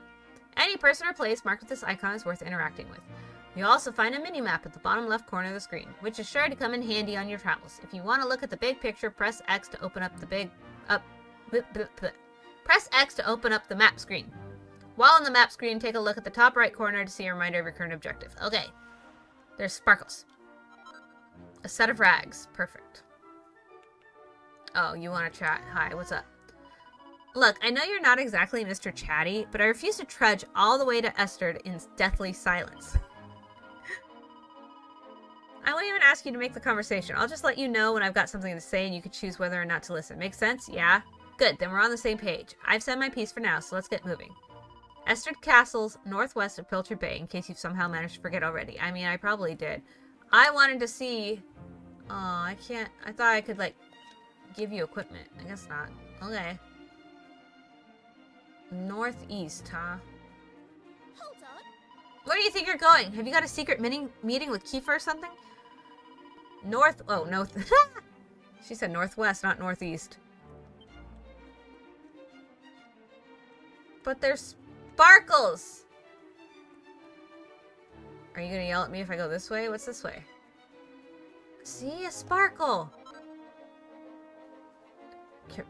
Any person or place marked with this icon is worth interacting with. You'll also find a mini-map at the bottom left corner of the screen, which is sure to come in handy on your travels. If you want to look at the big picture, press X to open up the press X to open up the map screen. While on the map screen, take a look at the top right corner to see a reminder of your current objective. Okay. There's sparkles. A set of rags. Perfect. Oh, you want to chat? Hi, what's up? Look, I know you're not exactly Mr. Chatty, but I refuse to trudge all the way to Esterd in deathly silence. I won't even ask you to make the conversation. I'll just let you know when I've got something to say and you can choose whether or not to listen. Make sense? Yeah? Good, then we're on the same page. I've said my piece for now, so let's get moving. Esterd Castle's northwest of Pilchard Bay, in case you've somehow managed to forget already. I mean, I probably did. I wanted to see... Oh, I can't... I thought I could, like, give you equipment. I guess not. Okay. Northeast, huh? Hold on. Where do you think you're going? Have you got a secret meeting with Kiefer or something? North... Oh, no. She said northwest, not northeast. But there's sparkles! Are you gonna yell at me if I go this way? What's this way? See? A sparkle!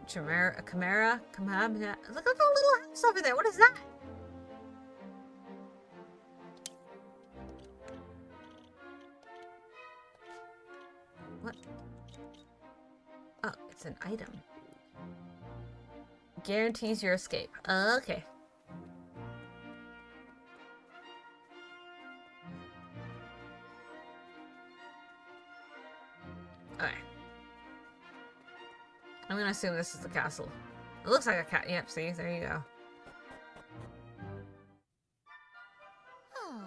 Chimera? Look at the little house over there. What is that? What? Oh, it's an item. Guarantees your escape. Okay. Okay. I'm gonna assume this is the castle. It looks like a cat. Yep, see? There you go. Oh.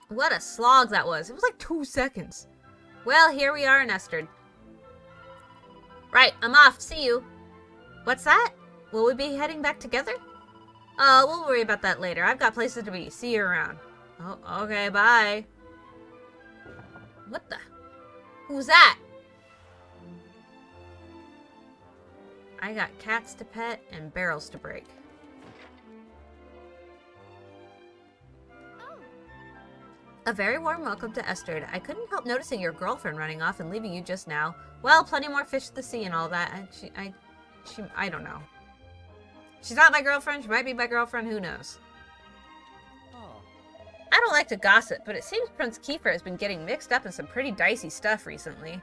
What a slog that was. It was like 2 seconds. Well, here we are in Esterd. Right, I'm off. See you. What's that? Will we be heading back together? Oh, we'll worry about that later. I've got places to be. See you around. Oh, okay, bye. What the? Who's that? I got cats to pet and barrels to break. Oh. A very warm welcome to Esterd. I couldn't help noticing your girlfriend running off and leaving you just now. Well, plenty more fish to the sea and all that. And I don't know. She's not my girlfriend. She might be my girlfriend. Who knows? Oh. I don't like to gossip, but it seems Prince Kiefer has been getting mixed up in some pretty dicey stuff recently.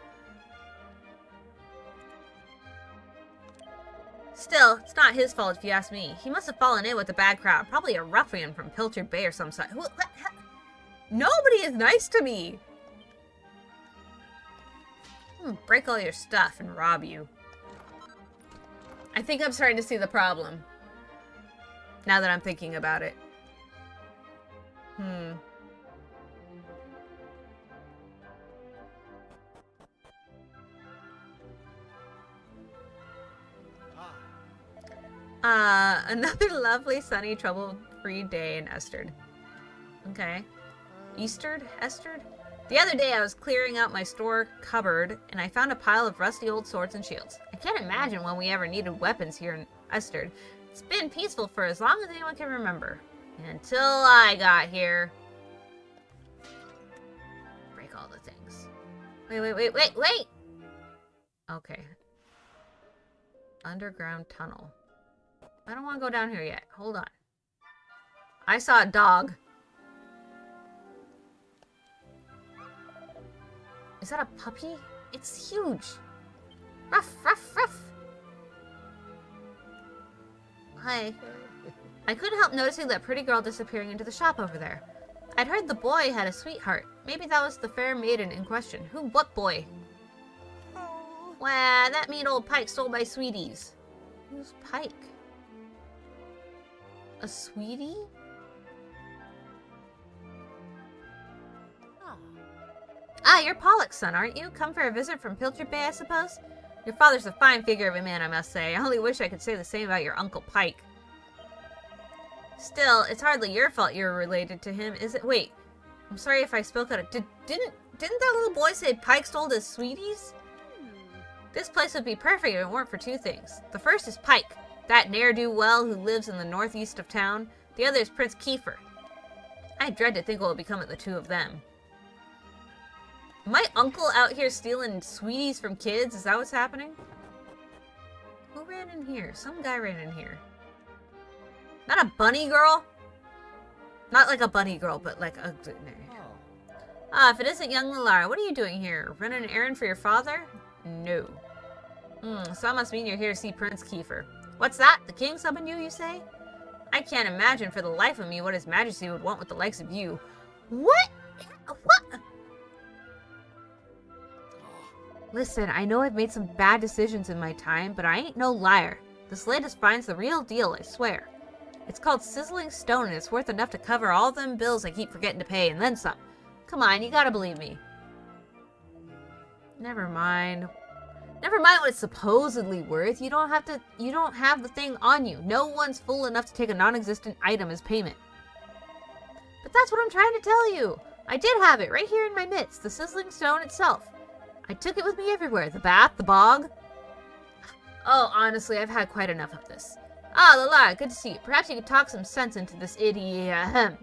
Still, it's not his fault if you ask me. He must have fallen in with a bad crowd. Probably a ruffian from Pilchard Bay or some such. Nobody is nice to me! Break all your stuff and rob you. I think I'm starting to see the problem. Now that I'm thinking about it. Another lovely, sunny, trouble-free day in Esterd. Okay. Easterd? Esterd? The other day I was clearing out my store cupboard and I found a pile of rusty old swords and shields. I can't imagine when we ever needed weapons here in Esterd. It's been peaceful for as long as anyone can remember. Until I got here. Break all the things. Wait! Okay. Underground tunnel. I don't want to go down here yet. Hold on. I saw a dog. Is that a puppy? It's huge. Ruff, ruff, ruff. Hi. I couldn't help noticing that pretty girl disappearing into the shop over there. I'd heard the boy had a sweetheart. Maybe that was the fair maiden in question. Who? What boy? Oh. Wah, that mean old Pike stole my sweeties. Who's Pike? A sweetie? Oh. Ah, you're Pollock's son, aren't you? Come for a visit from Pilchard Bay, I suppose? Your father's a fine figure of a man, I must say. I only wish I could say the same about your Uncle Pike. Still, it's hardly your fault you're related to him, is it? Wait, I'm sorry if I spoke out of... Didn't that little boy say Pike stole his sweeties? This place would be perfect if it weren't for two things. The first is Pike, that ne'er-do-well who lives in the northeast of town. The other is Prince Kiefer. I dread to think what will become of the two of them. My uncle out here stealing sweeties from kids? Is that what's happening? Who ran in here? Some guy ran in here. Not a bunny girl? Not like a bunny girl, but like a... Ah, if it isn't young Lalara, what are you doing here? Running an errand for your father? No. So that must mean you're here to see Prince Kiefer. What's that? The king summoned you, you say? I can't imagine for the life of me what his majesty would want with the likes of you. What? What? Listen, I know I've made some bad decisions in my time, but I ain't no liar. This latest find's the real deal, I swear. It's called Sizzling Stone, and it's worth enough to cover all them bills I keep forgetting to pay, and then some. Come on, you gotta believe me. Never mind. Never mind what it's supposedly worth. You don't have the thing on you. No one's fool enough to take a non-existent item as payment. But that's what I'm trying to tell you. I did have it right here in my midst, the Sizzling Stone itself. I took it with me everywhere. The bath, the bog. Oh, honestly, I've had quite enough of this. Ah, Lala, good to see you. Perhaps you could talk some sense into this idiot.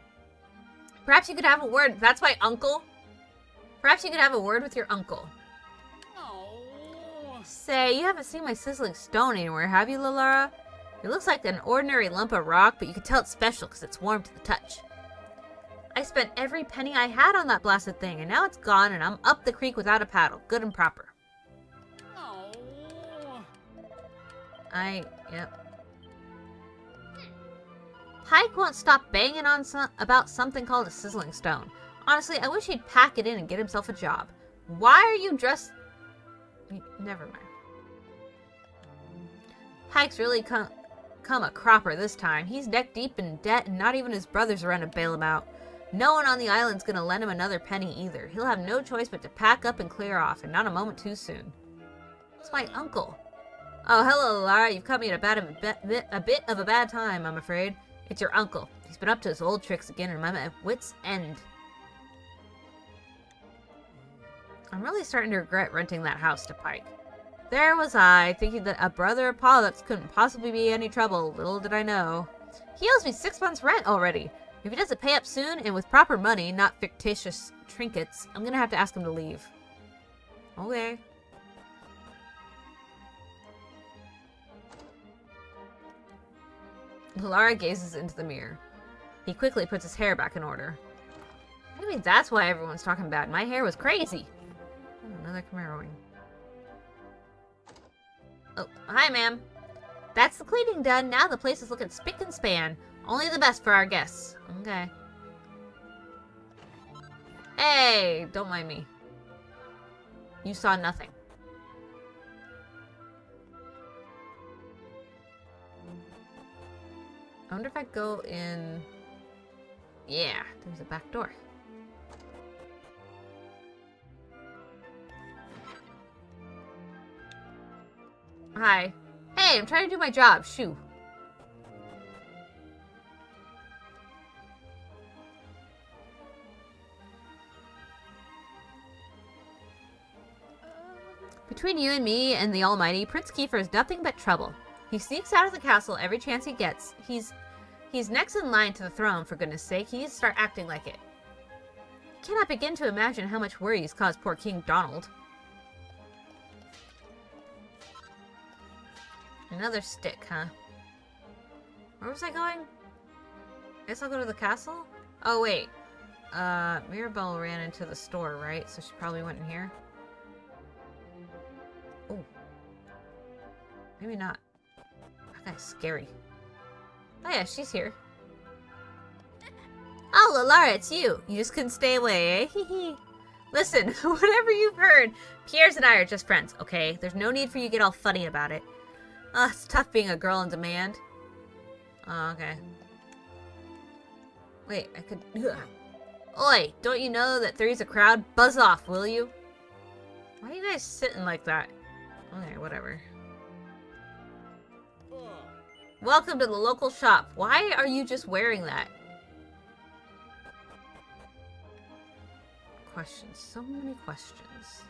Perhaps you could have a word. That's my uncle. Perhaps you could have a word with your uncle. Oh. Say, you haven't seen my Sizzling Stone anywhere, have you, Lalara? It looks like an ordinary lump of rock, but you can tell it's special because it's warm to the touch. I spent every penny I had on that blasted thing, and now it's gone, and I'm up the creek without a paddle. Good and proper. Oh. Yep. Pike won't stop banging on about something called a Sizzling Stone. Honestly, I wish he'd pack it in and get himself a job. Why are you dressed... Never mind. Pike's really come a cropper this time. He's neck deep in debt, and not even his brothers around to bail him out. No one on the island's gonna lend him another penny either. He'll have no choice but to pack up and clear off, and not a moment too soon. It's my uncle. Oh, hello, Lara. You've caught me at a bit of a bad time, I'm afraid. It's your uncle. He's been up to his old tricks again, and I'm at wit's end. I'm really starting to regret renting that house to Pike. There was I, thinking that a brother of Pollock's couldn't possibly be any trouble. Little did I know. He owes me 6 months' rent already. If he doesn't pay up soon, and with proper money, not fictitious trinkets, I'm gonna have to ask him to leave. Okay. Lara gazes into the mirror. He quickly puts his hair back in order. Maybe that's why everyone's talking bad. My hair was crazy. Oh, another Camaro wing. Oh, hi, ma'am. That's the cleaning done. Now the place is looking spick and span. Only the best for our guests. Okay. Hey, don't mind me. You saw nothing. I wonder if I go in... Yeah, there's a back door. Hi. Hey, I'm trying to do my job. Shoo. Between you and me and the Almighty, Prince Kiefer is nothing but trouble. He sneaks out of the castle every chance he gets. He's next in line to the throne, for goodness sake. He needs to start acting like it. I cannot begin to imagine how much worry he's caused poor King Donald. Another stick, huh? Where was I going? I guess I'll go to the castle? Oh, wait. Mirabelle ran into the store, right? So she probably went in here. Maybe not. That guy's scary. Oh yeah, she's here. Oh, Lalara, it's you. You just couldn't stay away, eh? Hee. Listen, whatever you've heard, Pierce and I are just friends, okay? There's no need for you to get all funny about it. It's tough being a girl in demand. Oh, okay. Wait, I could... Ugh. Oi, don't you know that three's a crowd? Buzz off, will you? Why are you guys sitting like that? Okay, whatever. Welcome to the local shop. Why are you just wearing that? Questions. So many questions.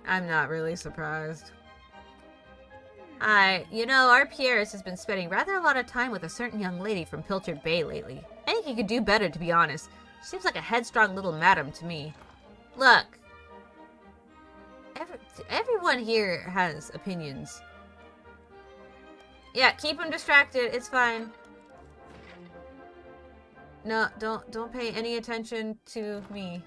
I'm not really surprised. You know, our Pierce has been spending rather a lot of time with a certain young lady from Pilchard Bay lately. I think he could do better, to be honest. She seems like a headstrong little madam to me. Look. Everyone here has opinions. Yeah, keep him distracted. It's fine. No, don't pay any attention to me.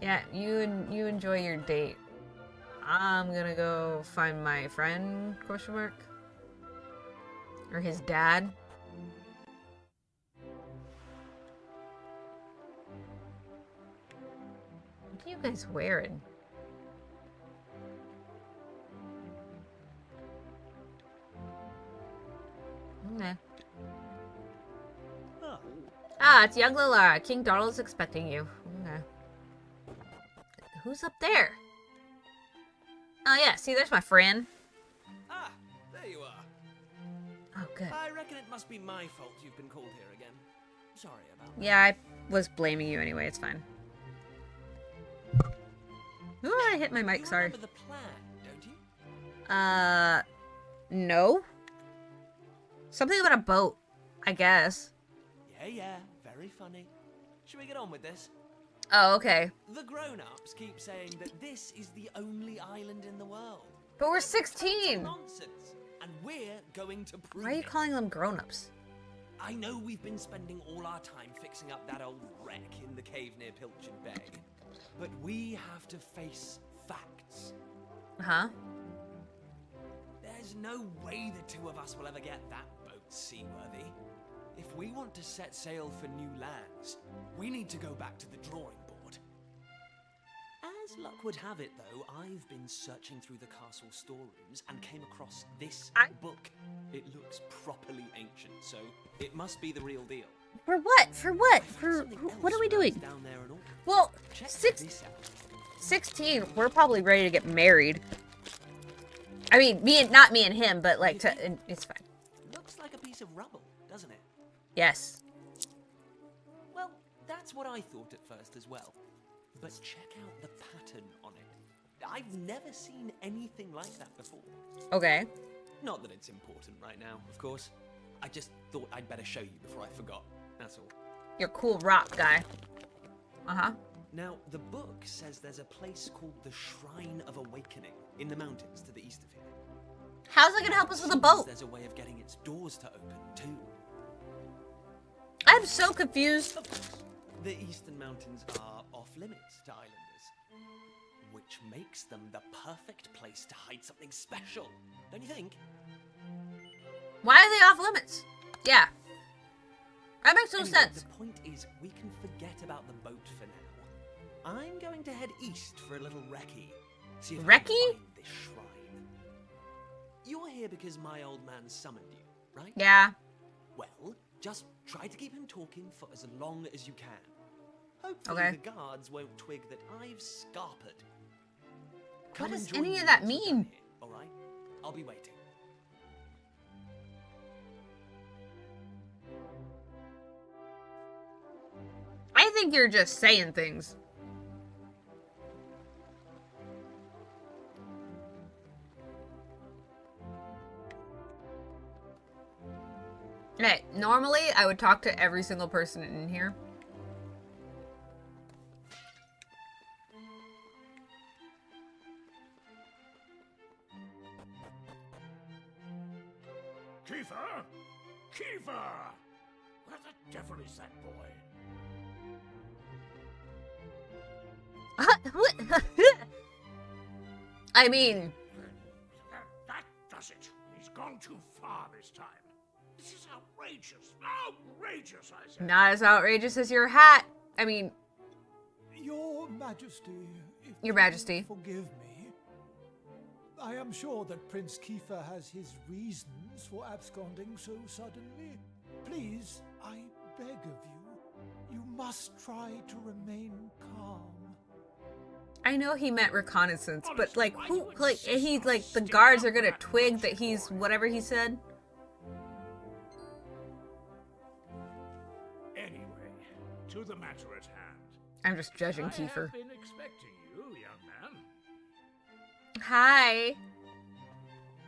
Yeah, you enjoy your date. I'm gonna go find my friend, question mark. Or his dad. What are you guys wearing? Okay. Ah, it's young Lalara. King Donald's expecting you. Okay. Who's up there? Oh yeah, see, there's my friend. Ah, there you are. Oh, good. I reckon it must be my fault you've been called here again. Sorry about that. Yeah, I was blaming you anyway. It's fine. Ooh, I hit my mic. You Sorry. remember the plan, don't you? No. Something about a boat, I guess. Yeah, very funny. Should we get on with this? Oh, okay. The grown-ups keep saying that this is the only island in the world. But we're Total 16. nonsense, and we're going to prove Why are you it. calling them grown-ups? I know we've been spending all our time fixing up that old wreck in the cave near Pilchard Bay, but we have to face facts. Huh? There's no way the two of us will ever get that boat seaworthy. If we want to set sail for new lands, we need to go back to the drawing board. As luck would have it, though, I've been searching through the castle storerooms and came across this book. It looks properly ancient, so it must be the real deal. For what? For what? For Something what are we else doing? down there and all. Well, Check 16. this out. 16. We're probably ready to get married. I mean, not me and him, but like, it's fine. Looks like a piece of rubble, doesn't it? Yes. Well, that's what I thought at first as well. But check out the pattern on it. I've never seen anything like that before. Okay. Not that it's important right now, of course. I just thought I'd better show you before I forgot. That's all. You're a cool rock guy. Uh-huh. Now, the book says there's a place called the Shrine of Awakening in the mountains to the east of here. How's it gonna help us with a Seems boat? There's a way of getting its doors to open, too. I'm so confused. Of course, the eastern mountains are off-limits to islanders, which makes them the perfect place to hide something special, don't you think? Why are they off limits? Yeah. That makes no Anyway, sense. The point is, we can forget about the boat for now. I'm going to head east for a little recce. See if I can Recce? find this shrine. You're here because my old man summoned you, right? Yeah. Well, just try to keep him talking for as long as you can. Hopefully Okay. the guards won't twig that I've scarpered. What and does join any me of that once you're mean? done here, all right? I'll be waiting. I think you're just saying things. Okay, normally I would talk to every single person in here. Kiefer? Kiefer! Where the devil is that boy? I mean, That does it. He's gone too far this time. This is outrageous. Outrageous, I say. not as outrageous as your hat. I mean, Your Majesty, if Your you Majesty. forgive me. I am sure that Prince Kiefer has his reasons for absconding so suddenly. Please, I beg of you, you must try to remain calm. I know he meant reconnaissance, but like, who, like, he's like, the guards are gonna twig that he's whatever he said. Anyway, to the matter at hand. I'm just judging I Kiefer. have been expecting you, young man. Hi.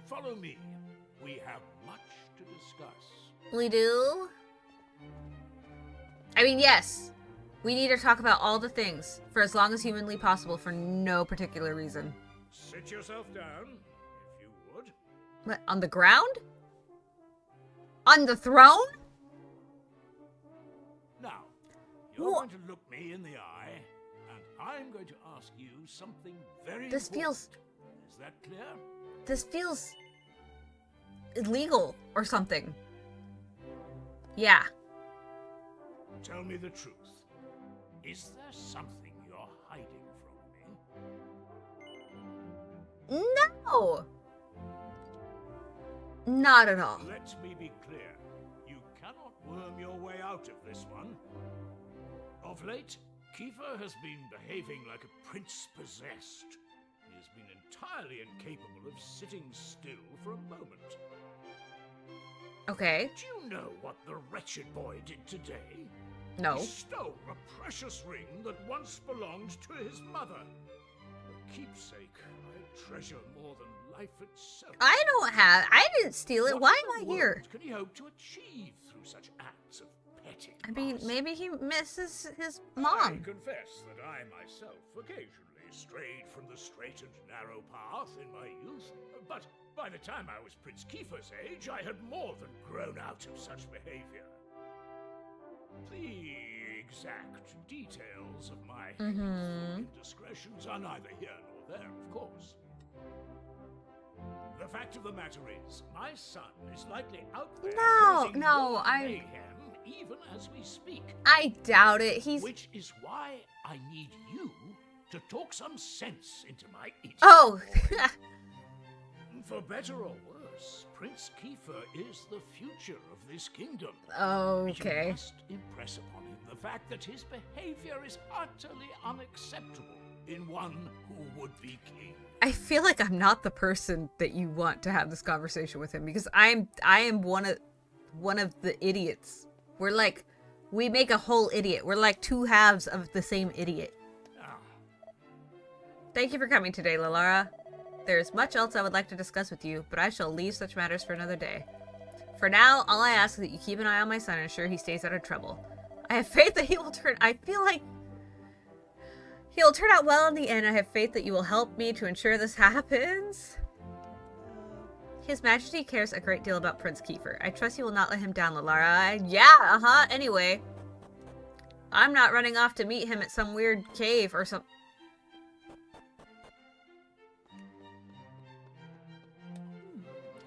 Follow me. We have much to discuss. We do? I mean, yes. We need to talk about all the things for as long as humanly possible for no particular reason. Sit yourself down, if you would. What, on the ground? On the throne? Now, you're Wha- going to look me in the eye, and I'm going to ask you something very This feels- important. Is that clear? This feels illegal or something. Yeah. Tell me the truth. Is there something you're hiding from me? No! Not at all. Let me be clear. You cannot worm your way out of this one. Of late, Kiefer has been behaving like a prince possessed. He has been entirely incapable of sitting still for a moment. Okay. Do you know what the wretched boy did today? No. He stole a precious ring that once belonged to his mother. A keepsake I treasure more than life itself. I didn't steal it. What Why in am I the here? world can he hope to achieve through such acts of petty I mean, passion? maybe he misses his I mom. confess that I myself occasionally strayed from the straight and narrow path in my youth, but by the time I was Prince Kiefer's age, I had more than grown out of such behavior. The exact details of my youthful indiscretions are neither here nor there, of course. The fact of the matter is, my son is likely out there causing more mayhem even as we speak. I doubt it. He's. Which is why I need you to talk some sense into my idiot. Oh! For better or worse, Prince Kiefer is the future of this kingdom. Okay. You must impress upon him the fact that his behavior is utterly unacceptable in one who would be king. I feel like I'm not the person that you want to have this conversation with him because I am one of the idiots. We're like, we make a whole idiot. We're like two halves of the same idiot. Ah, Thank you for coming today, Lalara. There is much else I would like to discuss with you, but I shall leave such matters for another day. For now, all I ask is that you keep an eye on my son and ensure he stays out of trouble. I have faith that he will I feel like he will turn out well in the end. I have faith that you will help me to ensure this happens. His Majesty cares a great deal about Prince Kiefer. I trust you will not let him down, Lalara. Yeah, Anyway, I'm not running off to meet him at some weird cave or some.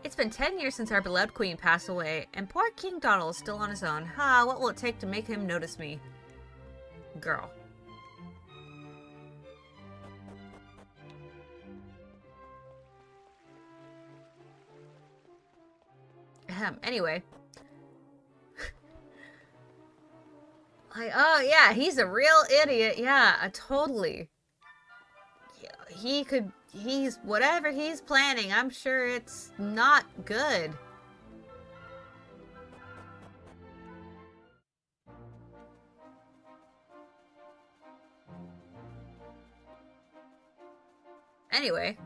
It's been 10 years since our beloved queen passed away, and poor King Donald is still on his own. What will it take to make him notice me? Girl. Anyway. Oh yeah, he's a real idiot. Yeah, totally. Yeah, he's whatever he's planning, I'm sure it's not good. Anyway.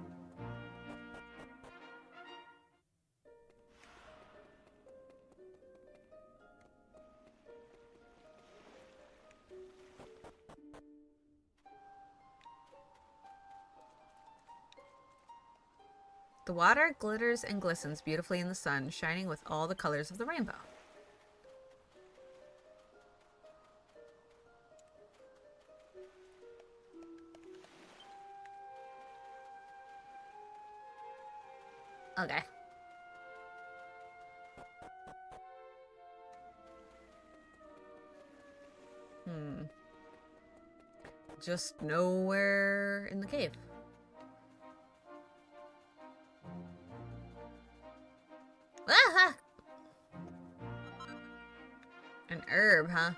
The water glitters and glistens beautifully in the sun, shining with all the colors of the rainbow. Okay. Just nowhere in the cave. Ah! An herb, huh?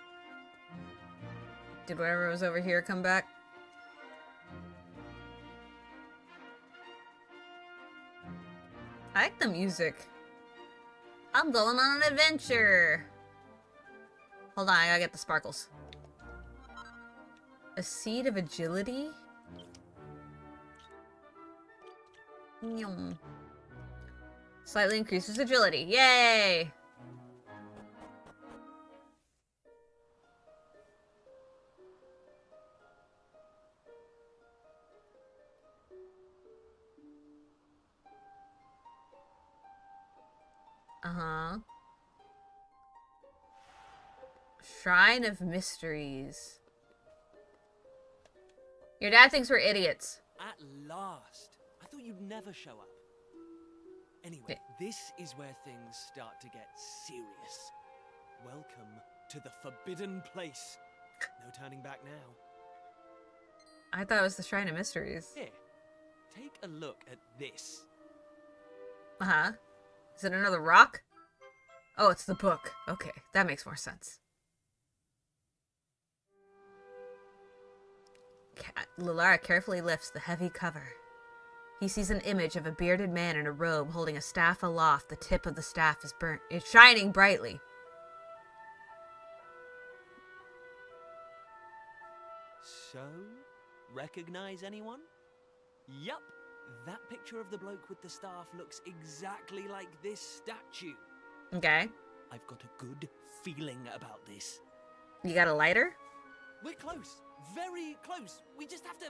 Did whatever was over here come back? I like the music. I'm going on an adventure. Hold on, I gotta get the sparkles. A seed of agility? Yum. Slightly increases agility. Yay! Uh-huh. Shrine of Mysteries. Your dad thinks we're idiots. At last. I thought you'd never show up. Anyway, this is where things start to get serious. Welcome to the forbidden place. No turning back now. I thought it was the Shrine of Mysteries. Here, take a look at this. Uh-huh. Is it another rock? Oh, it's the book. Okay, that makes more sense. Lilara carefully lifts the heavy cover. He sees an image of a bearded man in a robe holding a staff aloft. The tip of the staff is burnt. It's shining brightly. So, recognize anyone? Yup, that picture of the bloke with the staff looks exactly like this statue. Okay. I've got a good feeling about this. You got a lighter? We're close. Very close. We just have to,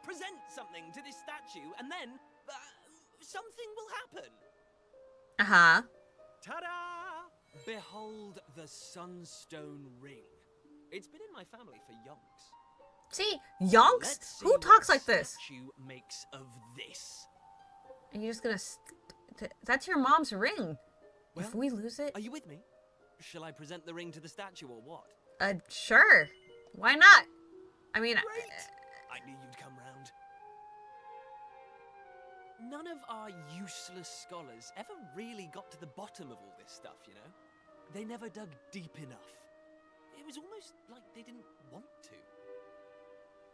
present something to this statue, and then, something will happen. Uh-huh. Ta-da! Behold the Sunstone Ring. It's been in my family for yonks. See, yonks? Let's see Who talks what like this? Statue makes of this. Are you just gonna... That's your mom's ring. Well, if we lose it... Are you with me? Shall I present the ring to the statue or what? Sure. Why not? I mean... Great! I knew you'd come round. None of our useless scholars ever really got to the bottom of all this stuff, you know? They never dug deep enough. It was almost like they didn't want to.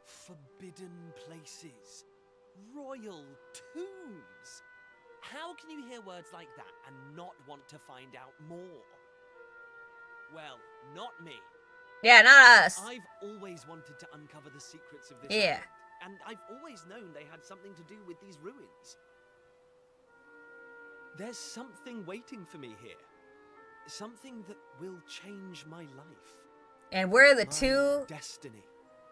Forbidden places. Royal tombs. How can you hear words like that and not want to find out more? Well, not me. Yeah, not us. I've always wanted to uncover the secrets of this Yeah. island, and I've always known they had something to do with these ruins. There's something waiting for me here. Something that will change my life. And we're the My two destiny.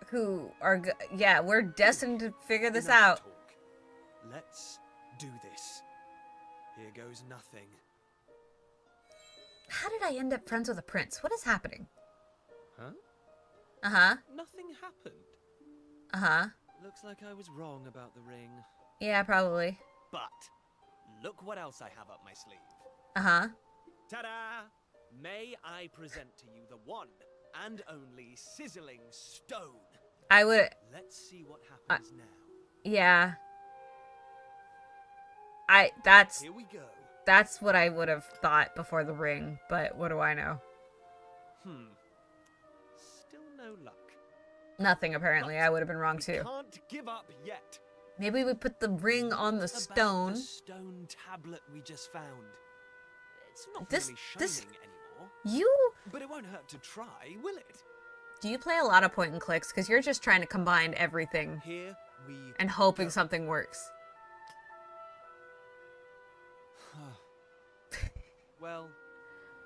who are... Yeah, we're destined to figure this Enough out. talk. Let's do this. Here goes nothing. How did I end up friends with a prince? What is happening? Huh? Uh-huh. Nothing happened. Uh-huh. Looks like I was wrong about the ring. Yeah, probably. But look what else I have up my sleeve. Uh-huh. Ta-da! May I present to you the one and only sizzling stone. I would... Let's see what happens now. Yeah. That's Here we go. That's what I would have thought before the ring, but what do I know? Still no luck. Nothing, apparently. But I would have been wrong, we too. Can't give up yet. Maybe we put the ring on the What stone. about the stone tablet we just found. It's not This- really this- shining anymore. You... But it won't hurt to try, will it? Do you play a lot of point and clicks? Because you're just trying to combine everything Here we and hoping go. something works. Well,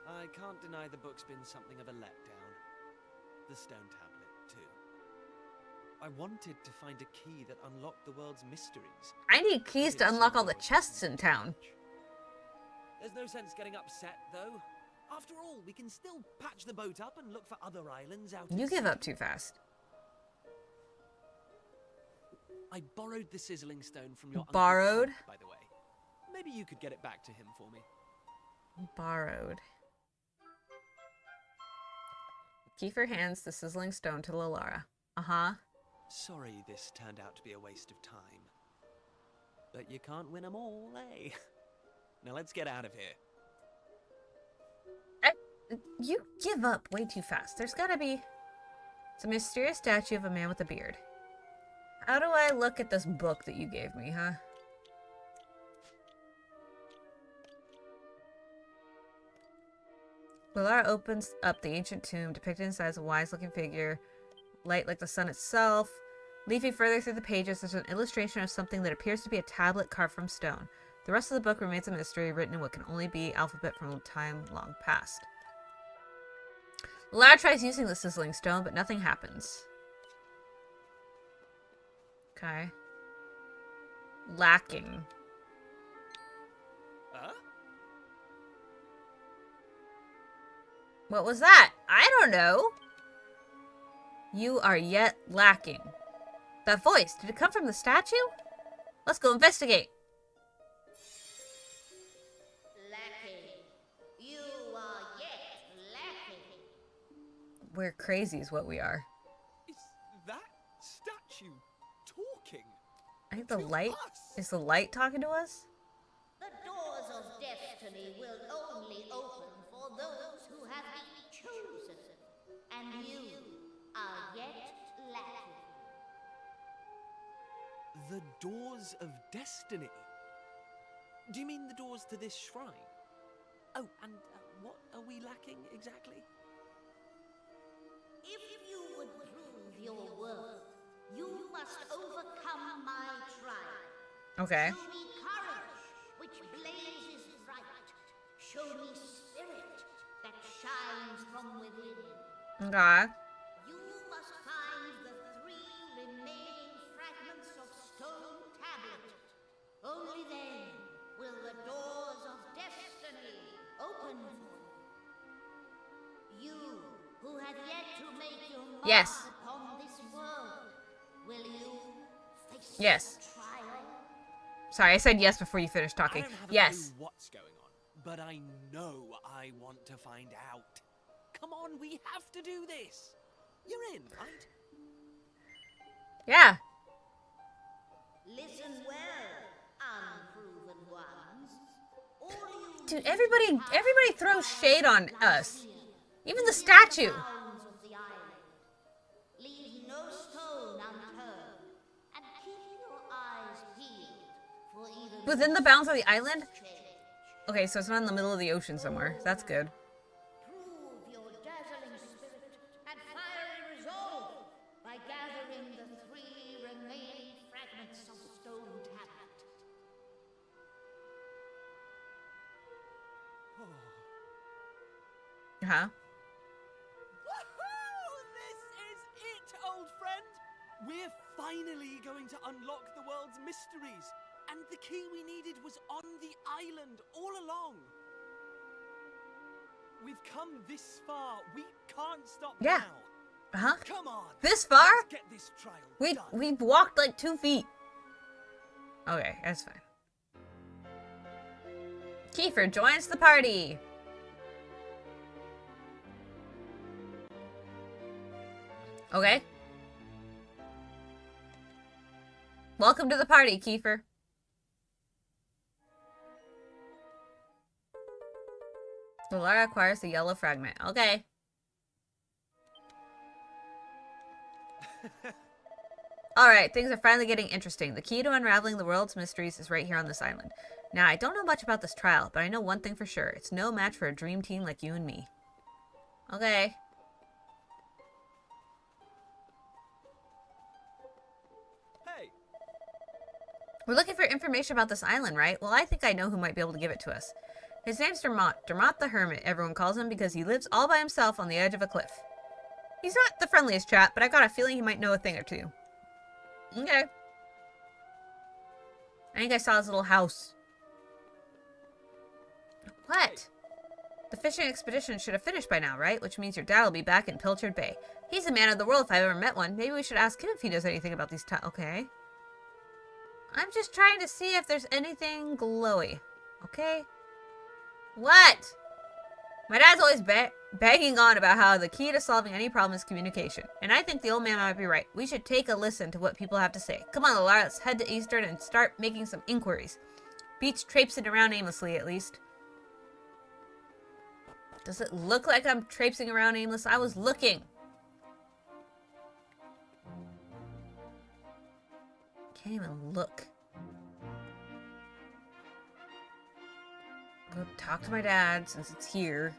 I can't deny the book's been something of a letdown. The stone tablet, too. I wanted to find a key that unlocked the world's mysteries. I need keys to unlock all the chests in town. There's no sense getting upset, though. After all, we can still patch the boat up and look for other islands out. You give up too fast. I borrowed the sizzling stone from your Borrowed? uncle, by the way. Maybe you could get it back to him for me. Borrowed. Kiefer hands the sizzling stone to Lalara. Uh-huh. Sorry this turned out to be a waste of time. But you can't win them all, eh? Now let's get out of here. You give up way too fast. There's gotta be... It's a mysterious statue of a man with a beard. How do I look at this book that you gave me, huh? Lalara opens up the ancient tomb, depicted inside as a wise-looking figure, light like the sun itself. Leafing further through the pages, there's an illustration of something that appears to be a tablet carved from stone. The rest of the book remains a mystery, written in what can only be alphabet from a time long past. Lalara tries using the sizzling stone, but nothing happens. Okay. Lacking. Huh? What was that? I don't know. You are yet lacking. That voice, did it come from the statue? Let's go investigate. Lacking. You are yet lacking. We're crazy is what we are. Is that statue talking? I think the To light... us? Is the light talking to us? The doors of destiny will only open for those who have been chosen. And you are yet lacking. The doors of destiny? Do you mean the doors to this shrine? Oh, and what are we lacking exactly? If you would prove your worth, you must overcome my trial. Okay. Show me courage, which blazes bright. Show me spirit that shines from within. Okay. You must find the 3 remaining fragments of stone tablet. Only then will the doors of destiny open for you. You who have yet to make your mark Yes. upon this world, will you face Yes. the trial? Sorry, I said yes before you finished I talking. don't have a Yes. clue what's going on, but I know I want to find out. Come on, we have to do this. You're in, right? Yeah. Listen well, unproven ones. All you Dude, everybody throws shade on us. Even the statue. bounds of the island. Leave no stone unturned, and keep your eyes peeled for even Within the bounds of the island? change. Okay, so it's not in the middle of the ocean somewhere. That's good. Prove your dazzling spirit and fiery resolve by gathering the 3 remaining fragments of stone tablet. Huh? Woohoo! This is it, old friend! We're finally going to unlock the world's mysteries. And the key we needed was on the island all along. We've come this far. We can't stop Yeah. now. Uh-huh. Come on. This far? Let's get this trial We done. we've walked like 2 feet. Okay, that's fine. Kiefer joins the party. Okay. Welcome to the party, Kiefer. Lalara acquires the yellow fragment. Okay. Alright, things are finally getting interesting. The key to unraveling the world's mysteries is right here on this island. Now, I don't know much about this trial, but I know one thing for sure. It's no match for a dream team like you and me. Okay. Hey, We're looking for information about this island, right? Well, I think I know who might be able to give it to us. His name's Dermot. Dermot the Hermit, everyone calls him, because he lives all by himself on the edge of a cliff. He's not the friendliest chap, but I got a feeling he might know a thing or two. Okay. I think I saw his little house. What? The fishing expedition should have finished by now, right? Which means your dad will be back in Pilchard Bay. He's a man of the world if I've ever met one. Maybe we should ask him if he knows anything about these okay. I'm just trying to see if there's anything glowy. Okay? What? My dad's always banging on about how the key to solving any problem is communication. And I think the old man might be right. We should take a listen to what people have to say. Come on, Laura, let's head to Eastern and start making some inquiries. Beats traipsing around aimlessly, at least. Does it look like I'm traipsing around aimless? I was looking. Can't even look. Go talk to my dad since it's here.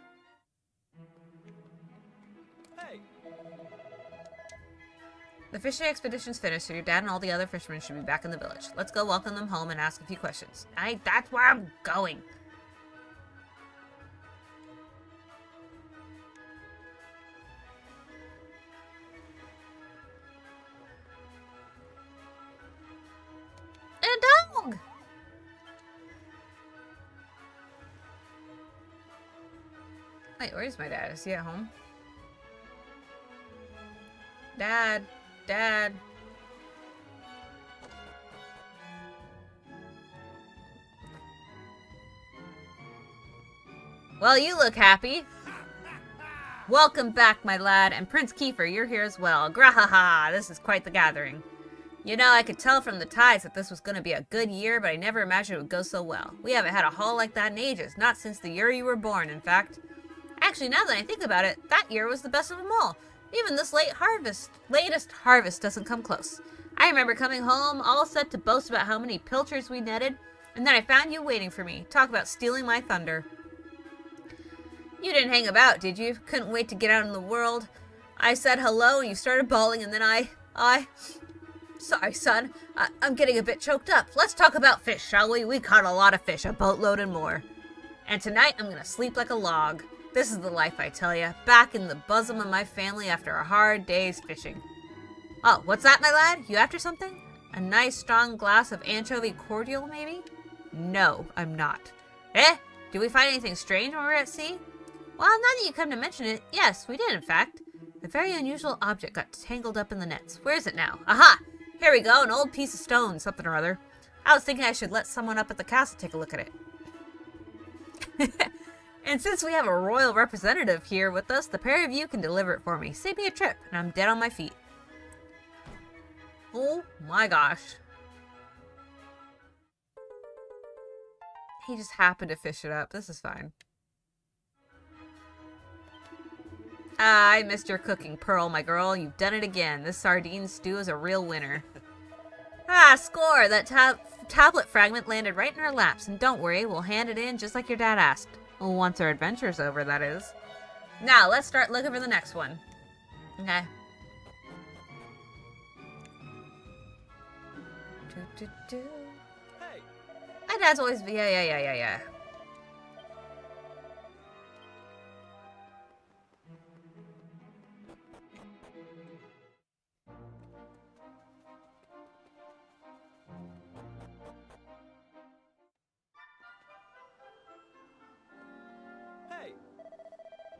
Hey. The fishing expedition's finished, so your dad and all the other fishermen should be back in the village. Let's go welcome them home and ask a few questions. That's where I'm going. A dog! Wait, where's my dad? Is he at home? Dad. Dad. Well, you look happy. Welcome back, my lad. And Prince Kiefer, you're here as well. Grahaha, this is quite the gathering. You know, I could tell from the ties that this was going to be a good year, but I never imagined it would go so well. We haven't had a haul like that in ages, not since the year you were born, in fact. Actually, now that I think about it, that year was the best of them all. Even this latest harvest doesn't come close. I remember coming home all set to boast about how many pilchards we netted, and then I found you waiting for me. Talk about stealing my thunder. You didn't hang about, did you? Couldn't wait to get out in the world. I said hello and you started bawling, and then I... Sorry, son. I'm getting a bit choked up. Let's talk about fish, shall we? We caught a lot of fish, a boatload and more. And tonight, I'm gonna sleep like a log. This is the life, I tell ya. Back in the bosom of my family after a hard day's fishing. Oh, what's that, my lad? You after something? A nice, strong glass of anchovy cordial, maybe? No, I'm not. Eh? Did we find anything strange when we were at sea? Well, now that you come to mention it, yes, we did, in fact. A very unusual object got tangled up in the nets. Where is it now? Aha! Here we go, an old piece of stone, something or other. I was thinking I should let someone up at the castle take a look at it. And since we have a royal representative here with us, the pair of you can deliver it for me. Save me a trip, and I'm dead on my feet. Oh my gosh. He just happened to fish it up. This is fine. I missed your cooking, Pearl, my girl. You've done it again. This sardine stew is a real winner. Score! That tablet fragment landed right in our laps. And don't worry, we'll hand it in just like your dad asked. Well, once our adventure's over, that is. Now, let's start looking for the next one. Okay. Hey. My dad's always... Yeah.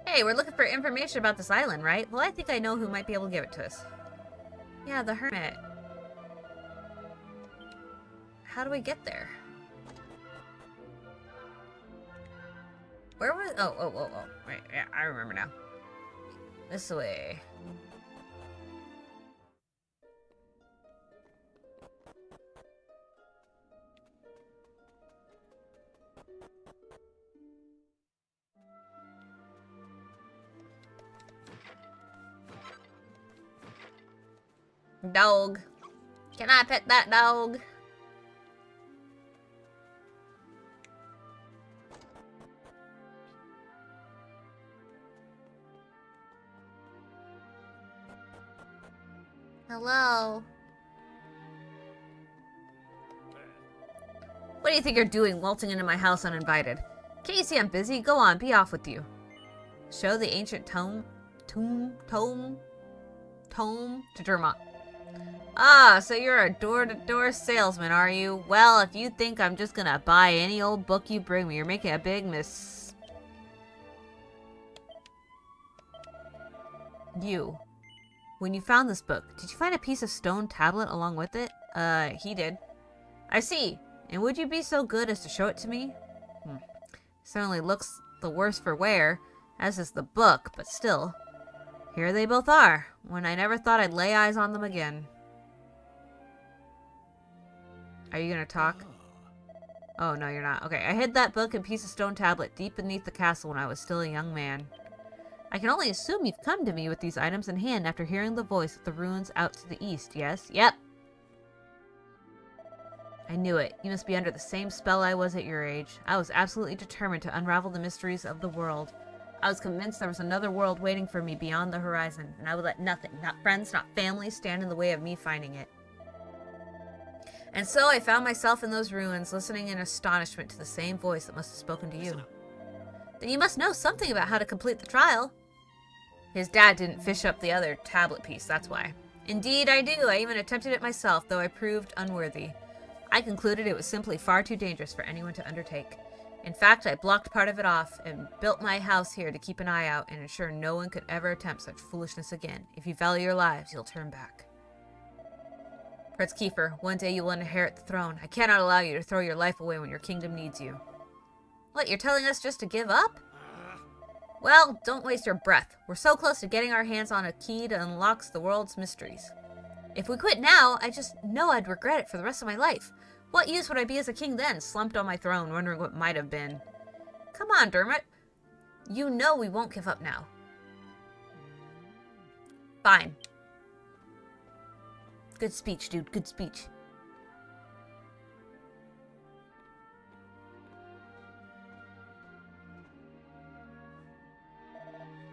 Hey, we're looking for information about this island, right? Well, I think I know who might be able to give it to us. Yeah, the hermit. How do we get there? Where was... Oh. Right, yeah, I remember now. This way. Dog. Can I pet that dog? Hello? What do you think you're doing, waltzing into my house uninvited? Can't you see I'm busy? Go on, be off with you. Show the ancient tome to Dermot. Ah, so you're a door-to-door salesman, are you? Well, if you think I'm just gonna buy any old book you bring me, you're making a big You. When you found this book, did you find a piece of stone tablet along with it? He did. I see. And would you be so good as to show it to me? Certainly looks the worse for wear, as is the book, but still. Here they both are, when I never thought I'd lay eyes on them again. Are you gonna talk? Oh, no, you're not. Okay, I hid that book and piece of stone tablet deep beneath the castle when I was still a young man. I can only assume you've come to me with these items in hand after hearing the voice of the ruins out to the east, yes? Yep. I knew it. You must be under the same spell I was at your age. I was absolutely determined to unravel the mysteries of the world. I was convinced there was another world waiting for me beyond the horizon, and I would let nothing, not friends, not family, stand in the way of me finding it. And so I found myself in those ruins, listening in astonishment to the same voice that must have spoken to you. Then you must know something about how to complete the trial. His dad didn't fish up the other tablet piece, that's why. Indeed, I do. I even attempted it myself, though I proved unworthy. I concluded it was simply far too dangerous for anyone to undertake. In fact, I blocked part of it off and built my house here to keep an eye out and ensure no one could ever attempt such foolishness again. If you value your lives, you'll turn back. Prince Kiefer, one day you will inherit the throne. I cannot allow you to throw your life away when your kingdom needs you. What, you're telling us just to give up? Well, don't waste your breath. We're so close to getting our hands on a key to unlock the world's mysteries. If we quit now, I just know I'd regret it for the rest of my life. What use would I be as a king then, slumped on my throne, wondering what might have been? Come on, Dermot. You know we won't give up now. Fine. Good speech, dude. Good speech.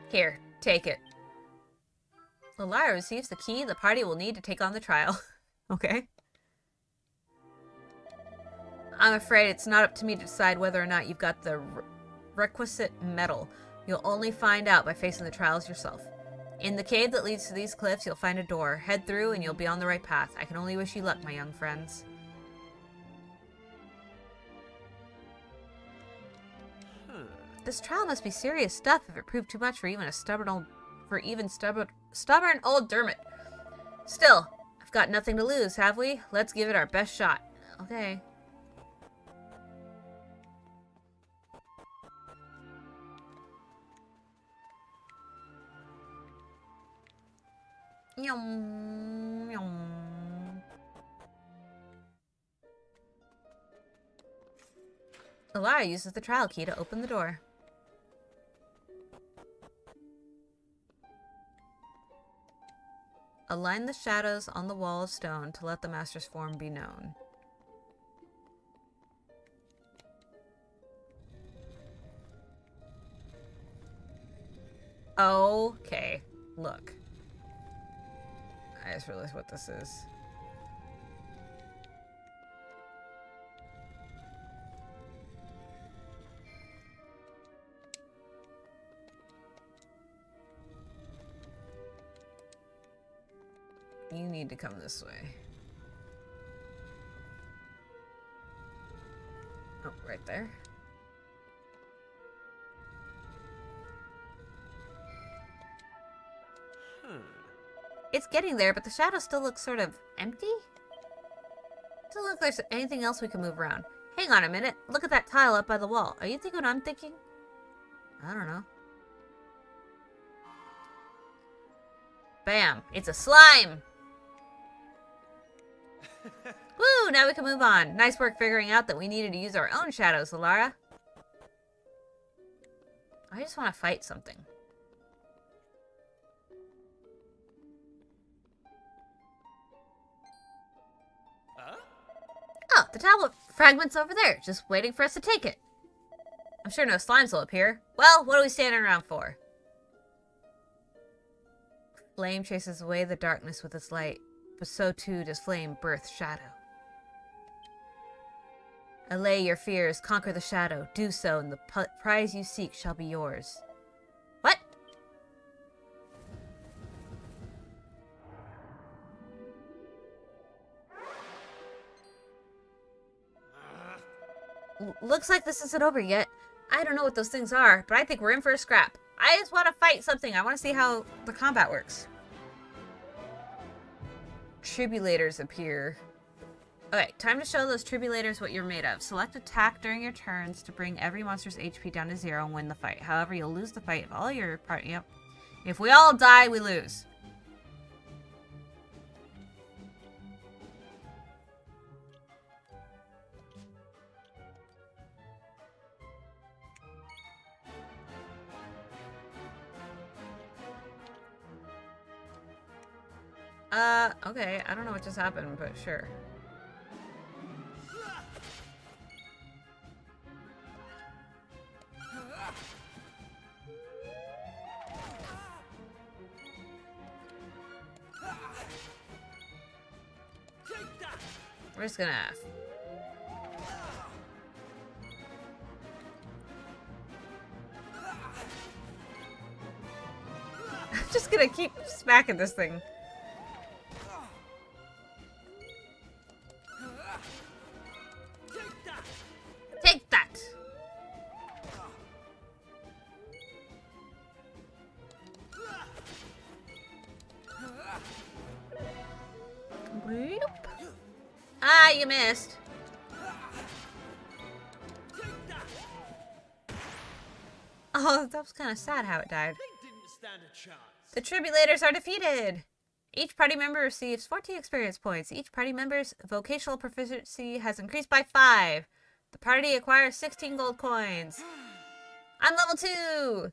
Here, take it. Lalara receives the key the party will need to take on the trial. Okay. I'm afraid it's not up to me to decide whether or not you've got the requisite metal. You'll only find out by facing the trials yourself. In the cave that leads to these cliffs, you'll find a door. Head through and you'll be on the right path. I can only wish you luck, my young friends. This trial must be serious stuff if it proved too much for even a stubborn old Dermot. Still, I've got nothing to lose, have we? Let's give it our best shot. Okay. Yum, yum. Lalara uses the trial key to open the door. Align the shadows on the wall of stone to let the master's form be known. Okay, look. I just realized what this is. You need to come this way. Oh, right there. It's getting there, but the shadow still looks sort of empty? Doesn't look like there's anything else we can move around. Hang on a minute. Look at that tile up by the wall. Are you thinking what I'm thinking? I don't know. Bam! It's a slime! Woo! Now we can move on. Nice work figuring out that we needed to use our own shadows, Lalara. I just want to fight something. Oh, the tablet fragment's over there, just waiting for us to take it. I'm sure no slimes will appear. Well, what are we standing around for? Flame chases away the darkness with its light, but so too does flame birth shadow. Allay your fears, conquer the shadow. Do so, and the prize you seek shall be yours. What? Looks like this isn't over yet. I don't know what those things are, but I think we're in for a scrap. I just want to fight something. I want to see how the combat works. Tribulators appear. Okay, time to show those tribulators what you're made of. Select attack during your turns to bring every monster's HP down to 0 and win the fight. However, you'll lose the fight if all your party... Yep. If we all die, we lose. Okay. I don't know what just happened, but sure. We're just gonna... I'm just gonna keep smacking this thing. Take that! Whoop. Ah, you missed. Oh, that was kind of sad how it died. The Tribulators are defeated! Each party member receives 14 experience points. Each party member's vocational proficiency has increased by 5. The party acquires 16 gold coins. I'm level 2!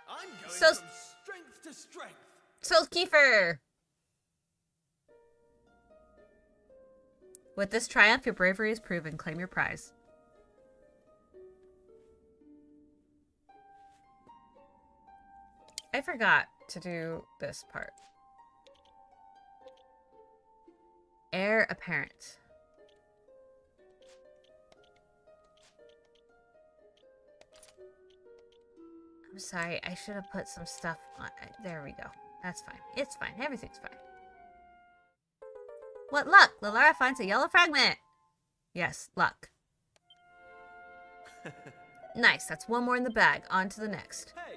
I'm going So- from strength to strength. So's Kiefer! With this triumph, your bravery is proven. Claim your prize. I forgot to do this part. Heir apparent. I'm sorry, I should have put some stuff on. There we go. That's fine. It's fine. Everything's fine. What luck! Lalara finds a yellow fragment! Yes, luck. Nice, that's one more in the bag. On to the next. Hey,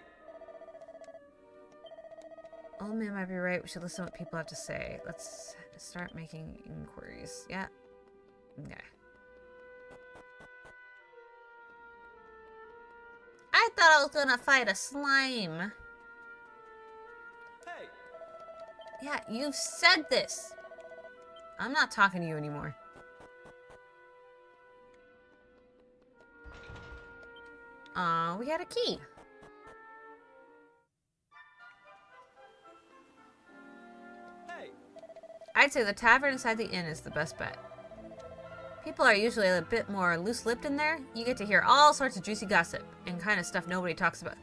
Old man might be right. We should listen to what people have to say. Let's start making inquiries. Yeah. Okay. I thought I was gonna fight a slime. hey. Yeah, you've said this. I'm not talking to you anymore. We got a key. Hey. I'd say the tavern inside the inn is the best bet. People are usually a bit more loose-lipped in there. You get to hear all sorts of juicy gossip and kind of stuff nobody talks about.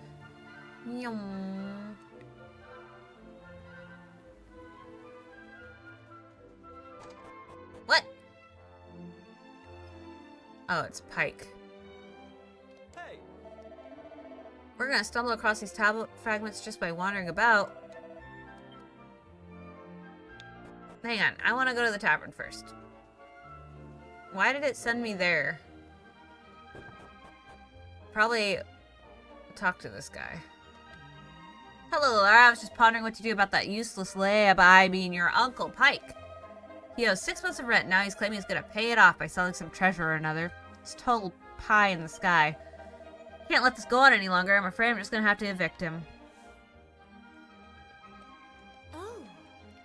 Yum. What? Oh, it's Pike. Hey. We're gonna stumble across these tablet fragments just by wandering about. Hang on, I want to go to the tavern first. Why did it send me there? Probably talk to this guy. Hello, Laura. I was just pondering what to do about that useless lab. I mean, your Uncle Pike. He owes 6 months of rent. Now he's claiming he's gonna pay it off by selling some treasure or another. It's total pie in the sky. Can't let this go on any longer. I'm afraid I'm just gonna have to evict him.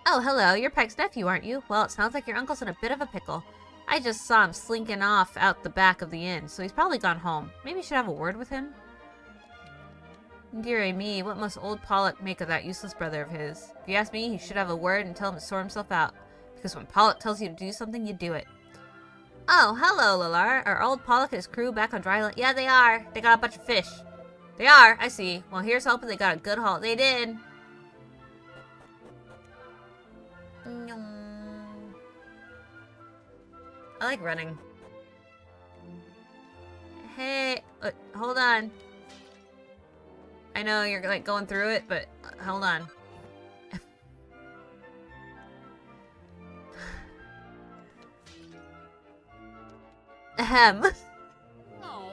Oh, hello. You're Pike's nephew, aren't you? Well, it sounds like your uncle's in a bit of a pickle. I just saw him slinking off out the back of the inn, so he's probably gone home. Maybe you should have a word with him? Dearie me, what must old Pollock make of that useless brother of his? If you ask me, he should have a word and tell him to sort himself out. Because when Pollock tells you to do something, you do it. Oh, hello, Lalar. Are old Pollock and his crew back on dry land? Yeah, they are. They got a bunch of fish. They are, I see. Well, here's hoping they got a good haul. They did. I like running. Hey, hold on. I know you're like going through it, but hold on. Ahem. Oh.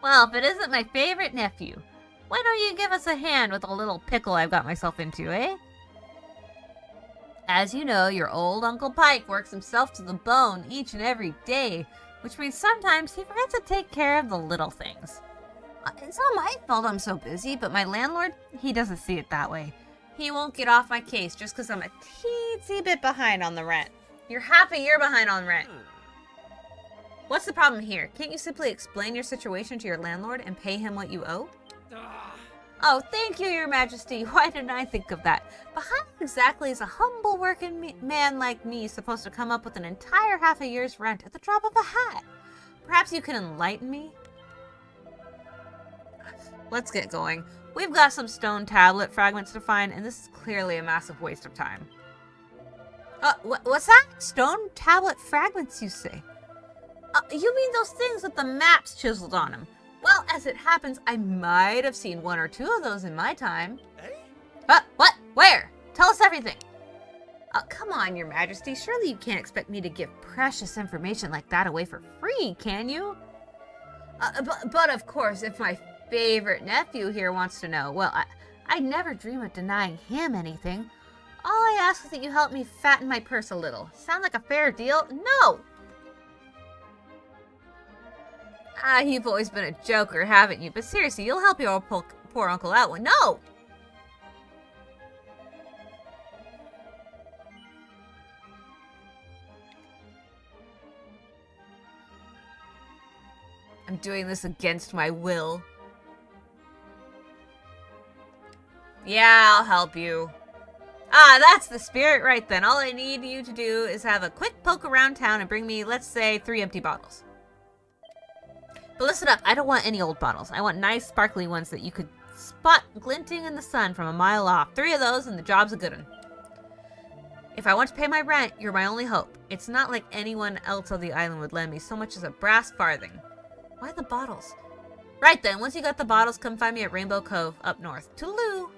Well, if it isn't my favorite nephew, why don't you give us a hand with a little pickle I've got myself into, eh? As you know, your old Uncle Pike works himself to the bone each and every day, which means sometimes he forgets to take care of the little things. It's not my fault I'm so busy, but my landlord, he doesn't see it that way. He won't get off my case just because I'm a teensy bit behind on the rent. You're half a year behind on rent. What's the problem here? Can't you simply explain your situation to your landlord and pay him what you owe? Oh, thank you, Your Majesty. Why didn't I think of that? But how exactly is a humble working man like me supposed to come up with an entire half a year's rent at the drop of a hat? Perhaps you can enlighten me? Let's get going. We've got some stone tablet fragments to find, and this is clearly a massive waste of time. What's that? Stone tablet fragments, you say? You mean those things with the maps chiseled on them? Well, as it happens, I might have seen one or two of those in my time. Eh? What? Where? Tell us everything. Come on, Your Majesty. Surely you can't expect me to give precious information like that away for free, can you? But of course, if my favorite nephew here wants to know, well, I'd never dream of denying him anything. All I ask is that you help me fatten my purse a little. Sound like a fair deal? No! You've always been a joker, haven't you? But seriously, you'll help your poor uncle out. No! I'm doing this against my will. Yeah, I'll help you. That's the spirit right then. All I need you to do is have a quick poke around town and bring me, let's say, 3 empty bottles. But listen up, I don't want any old bottles. I want nice, sparkly ones that you could spot glinting in the sun from a mile off. 3 of those and the job's a good one. If I want to pay my rent, you're my only hope. It's not like anyone else on the island would lend me so much as a brass farthing. Why the bottles? Right then, once you got the bottles, come find me at Rainbow Cove up north. Toodaloo!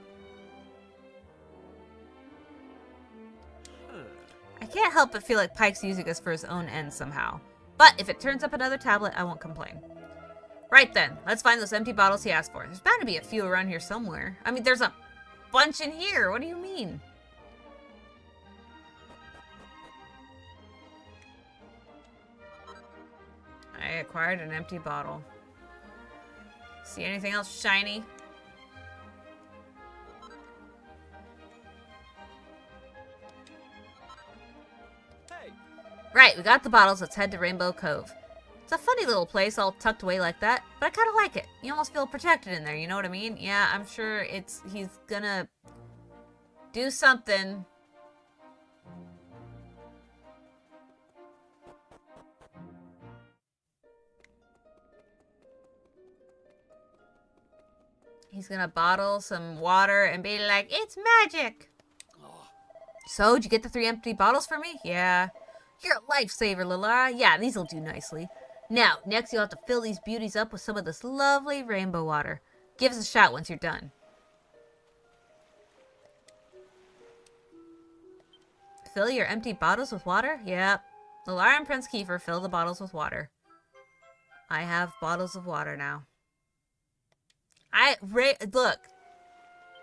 I can't help but feel like Pike's using us for his own ends somehow. But if it turns up another tablet, I won't complain. Right then, let's find those empty bottles he asked for. There's bound to be a few around here somewhere. I mean, there's a bunch in here. What do you mean? I acquired an empty bottle. See anything else shiny? Hey. Right, we got the bottles. Let's head to Rainbow Cove. It's a funny little place all tucked away like that, but I kind of like it. You almost feel protected in there, you know what I mean? Yeah, I'm sure he's gonna do something. He's gonna bottle some water and be like, it's magic! So, did you get the 3 empty bottles for me? Yeah. You're a lifesaver, Lalara. Yeah, these'll do nicely. Now, next you'll have to fill these beauties up with some of this lovely rainbow water. Give us a shot once you're done. Fill your empty bottles with water? Yep. Lalara and Prince Kiefer fill the bottles with water. I have bottles of water now. Look.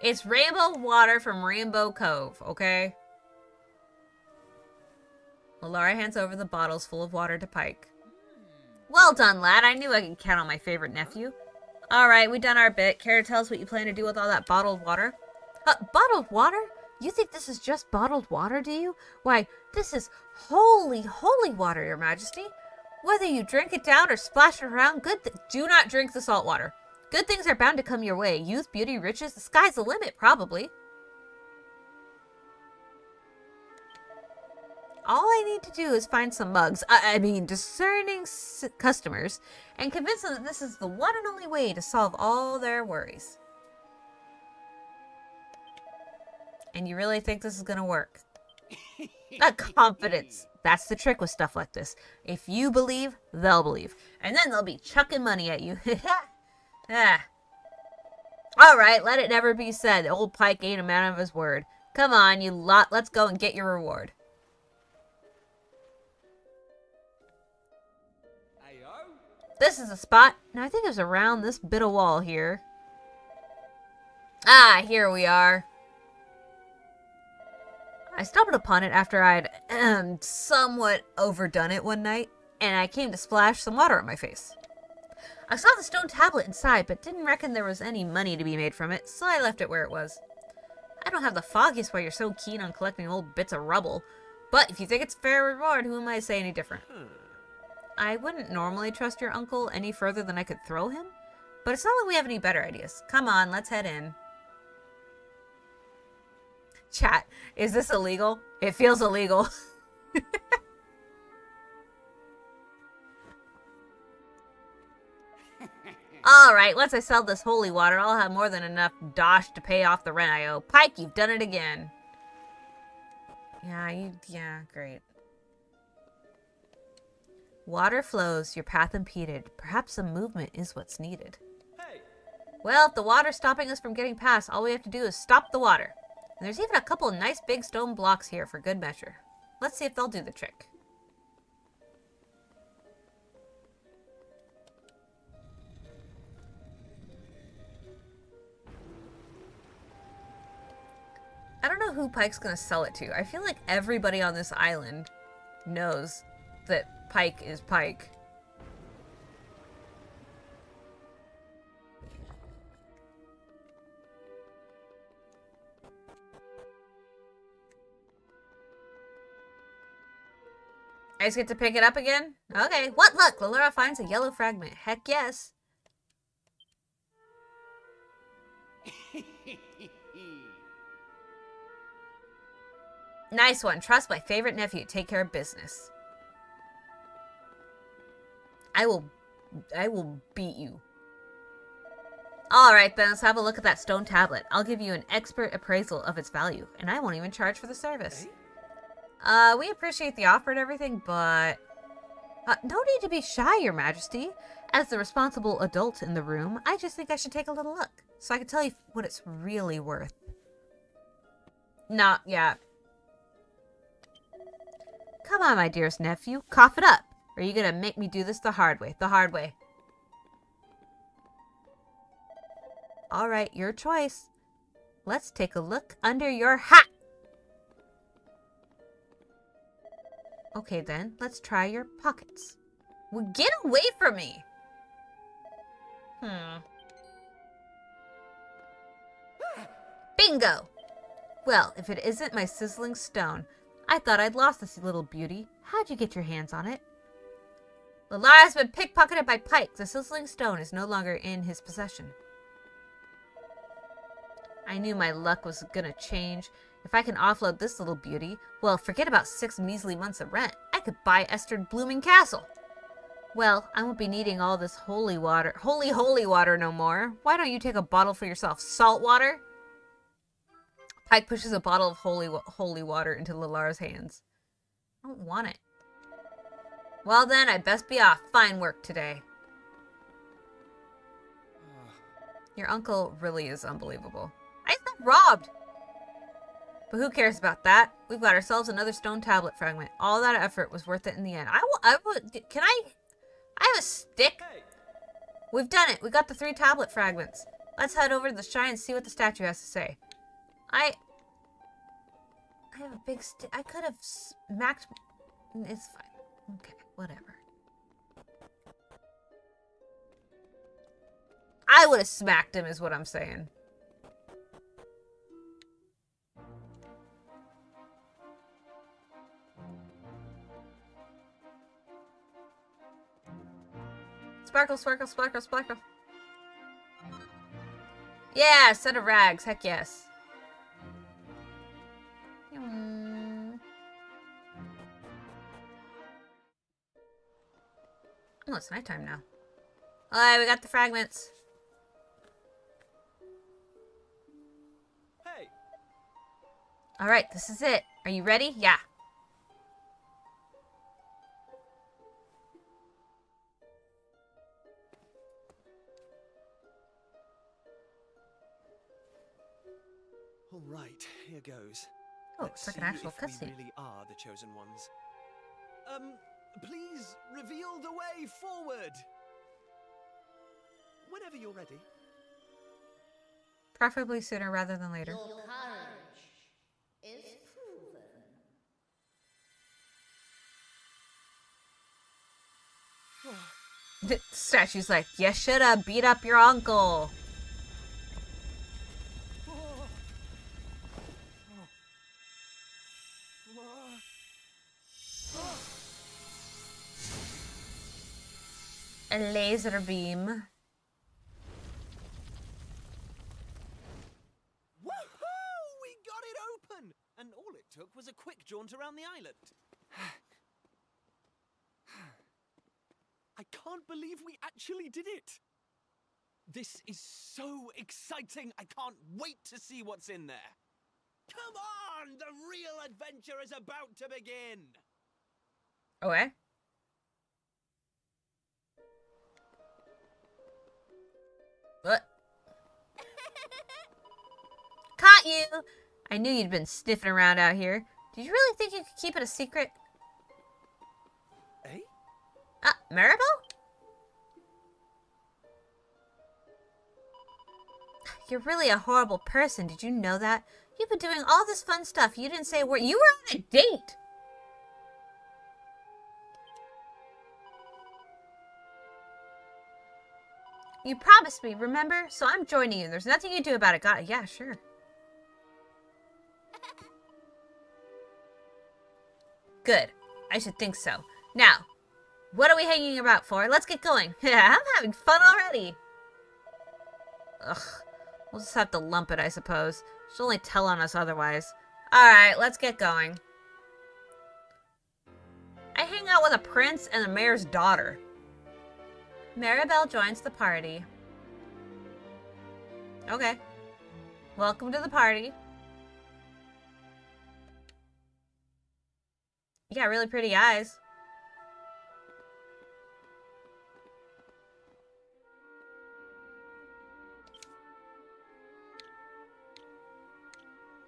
It's rainbow water from Rainbow Cove, okay? Lalara hands over the bottles full of water to Pike. Well done, lad. I knew I could count on my favorite nephew. Alright, we done our bit. Care to tell us what you plan to do with all that bottled water? Bottled water? You think this is just bottled water, do you? Why, this is holy, holy water, Your Majesty. Whether you drink it down or splash it around, do not drink the salt water. Good things are bound to come your way. Youth, beauty, riches, the sky's the limit, probably. All I need to do is find some mugs, discerning customers, and convince them that this is the one and only way to solve all their worries. And you really think this is gonna work? That confidence. That's the trick with stuff like this. If you believe, they'll believe. And then they'll be chucking money at you. Alright, let it never be said. Old Pike ain't a man of his word. Come on, you lot. Let's go and get your reward. This is the spot. Now, I think it was around this bit of wall here. Ah, here we are. I stumbled upon it after I'd somewhat overdone it one night, and I came to splash some water on my face. I saw the stone tablet inside, but didn't reckon there was any money to be made from it, so I left it where it was. I don't have the foggiest why you're so keen on collecting old bits of rubble, but if you think it's fair reward, who am I to say any different? I wouldn't normally trust your uncle any further than I could throw him, but it's not like we have any better ideas. Come on, let's head in. Chat, is this illegal? It feels illegal. Alright, once I sell this holy water, I'll have more than enough dosh to pay off the rent I owe. Pike, you've done it again. Yeah, great. Water flows, your path impeded. Perhaps some movement is what's needed. Hey. Well, if the water's stopping us from getting past, all we have to do is stop the water. And there's even a couple of nice big stone blocks here for good measure. Let's see if they'll do the trick. I don't know who Pike's gonna sell it to. I feel like everybody on this island knows that Pike is Pike. I just get to pick it up again? Okay. What luck? Lalura finds a yellow fragment. Heck yes. Nice one. Trust my favorite nephew. Take care of business. I will beat you. Alright then, let's have a look at that stone tablet. I'll give you an expert appraisal of its value, and I won't even charge for the service. We appreciate the offer and everything, but... no need to be shy, Your Majesty. As the responsible adult in the room, I just think I should take a little look, so I can tell you what it's really worth. Yeah. Come on, my dearest nephew, cough it up. Or are you gonna make me do this the hard way? The hard way. Alright, your choice. Let's take a look under your hat. Okay then, let's try your pockets. Well, get away from me! Bingo! Well, if it isn't my sizzling stone, I thought I'd lost this little beauty. How'd you get your hands on it? Lalura has been pickpocketed by Pike. The sizzling stone is no longer in his possession. I knew my luck was gonna change. If I can offload this little beauty, well, forget about 6 measly months of rent. I could buy Esther Blooming Castle. Well, I won't be needing all this holy water, holy water no more. Why don't you take a bottle for yourself? Salt water? Pike pushes a bottle of holy water into Lalura's hands. I don't want it. Well then, I best be off. Fine work today. Your uncle really is unbelievable. I just got robbed. But who cares about that? We've got ourselves another stone tablet fragment. All that effort was worth it in the end. I have a stick? Hey. We've done it. We got the 3 tablet fragments. Let's head over to the shrine and see what the statue has to say. I have a big stick. I could have smacked... It's fine. Okay, whatever. I would have smacked him is what I'm saying. Sparkle, sparkle, sparkle, sparkle. Yeah, set of rags. Heck yes. Oh, it's nighttime now. Alright, we got the fragments. Hey. Alright, this is it. Are you ready? Yeah. All right, here goes. Oh, Let's it's like an see actual if we cutscene. really are the chosen ones. Please reveal the way forward. Whenever you're ready. Preferably sooner rather than later. Your courage is proven. The statue's like, you should have beat up your uncle. A laser beam. Woohoo! We got it open! And all it took was a quick jaunt around the island. I can't believe we actually did it! This is so exciting! I can't wait to see what's in there! Come on! The real adventure is about to begin! Okay. What? Caught you! I knew you'd been sniffing around out here. Did you really think you could keep it a secret? Eh? Maribel? You're really a horrible person. Did you know that? You've been doing all this fun stuff. You didn't say a word. You were on a date! You promised me, remember? So I'm joining you. There's nothing you can do about it. Got it? Yeah, sure. Good. I should think so. Now, what are we hanging about for? Let's get going. I'm having fun already. Ugh. We'll just have to lump it, I suppose. She'll only tell on us otherwise. Alright, let's get going. I hang out with a prince and the mayor's daughter. Maribel joins the party. Okay. Welcome to the party. You got really pretty eyes.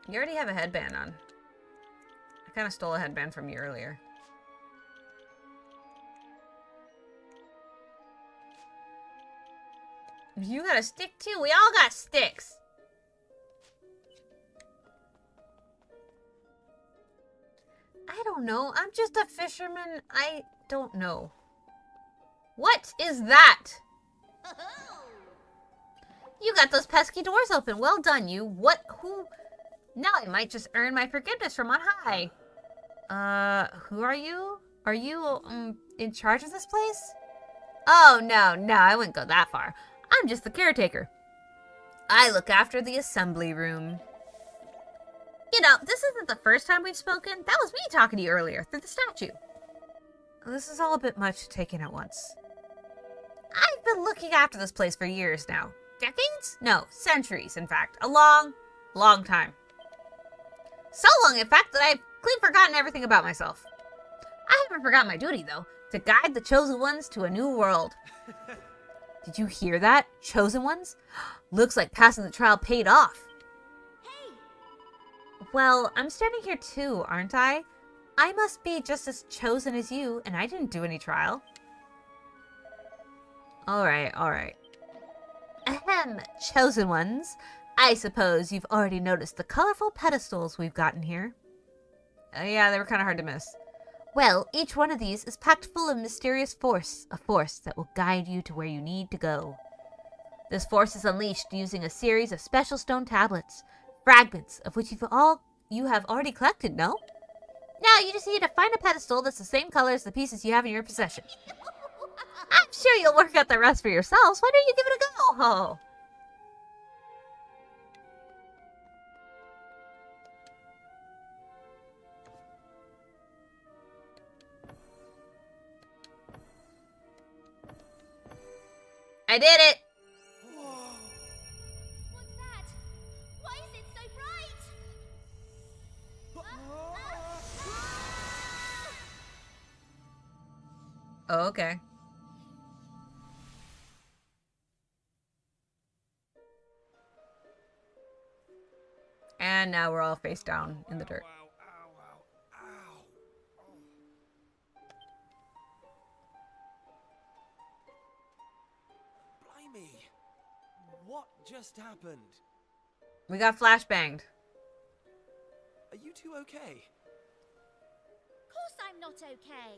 You already have a headband on. I kind of stole a headband from you earlier. You got a stick too? We all got sticks. I don't know. I'm just a fisherman. I don't know. What is that? You got those pesky doors open. Well done, you. What? Who? Now I might just earn my forgiveness from on high. Who are you? Are you, in charge of this place? Oh, no, I wouldn't go that far. I'm just the caretaker. I look after the assembly room. You know, this isn't the first time we've spoken. That was me talking to you earlier, through the statue. This is all a bit much taken at once. I've been looking after this place for years now. Decades? No, centuries, in fact. A long, long time. So long, in fact, that I've clean forgotten everything about myself. I haven't forgotten my duty, though, to guide the chosen ones to a new world. Did you hear that? Chosen ones? Looks like passing the trial paid off. Hey! Well, I'm standing here too, aren't I? I must be just as chosen as you, and I didn't do any trial. Alright. Ahem, chosen ones. I suppose you've already noticed the colorful pedestals we've gotten here. Yeah, they were kind of hard to miss. Well, each one of these is packed full of mysterious force, a force that will guide you to where you need to go. This force is unleashed using a series of special stone tablets, fragments of which you have already collected, no? Now you just need to find a pedestal that's the same color as the pieces you have in your possession. I'm sure you'll work out the rest for yourselves. Why don't you give it a go? Oh. I did it! What's that? Why is it so bright? Oh, okay. And now we're all face down in the dirt. Ow. Blimey. What just happened? We got flashbanged. Are you two okay? Of course I'm not okay.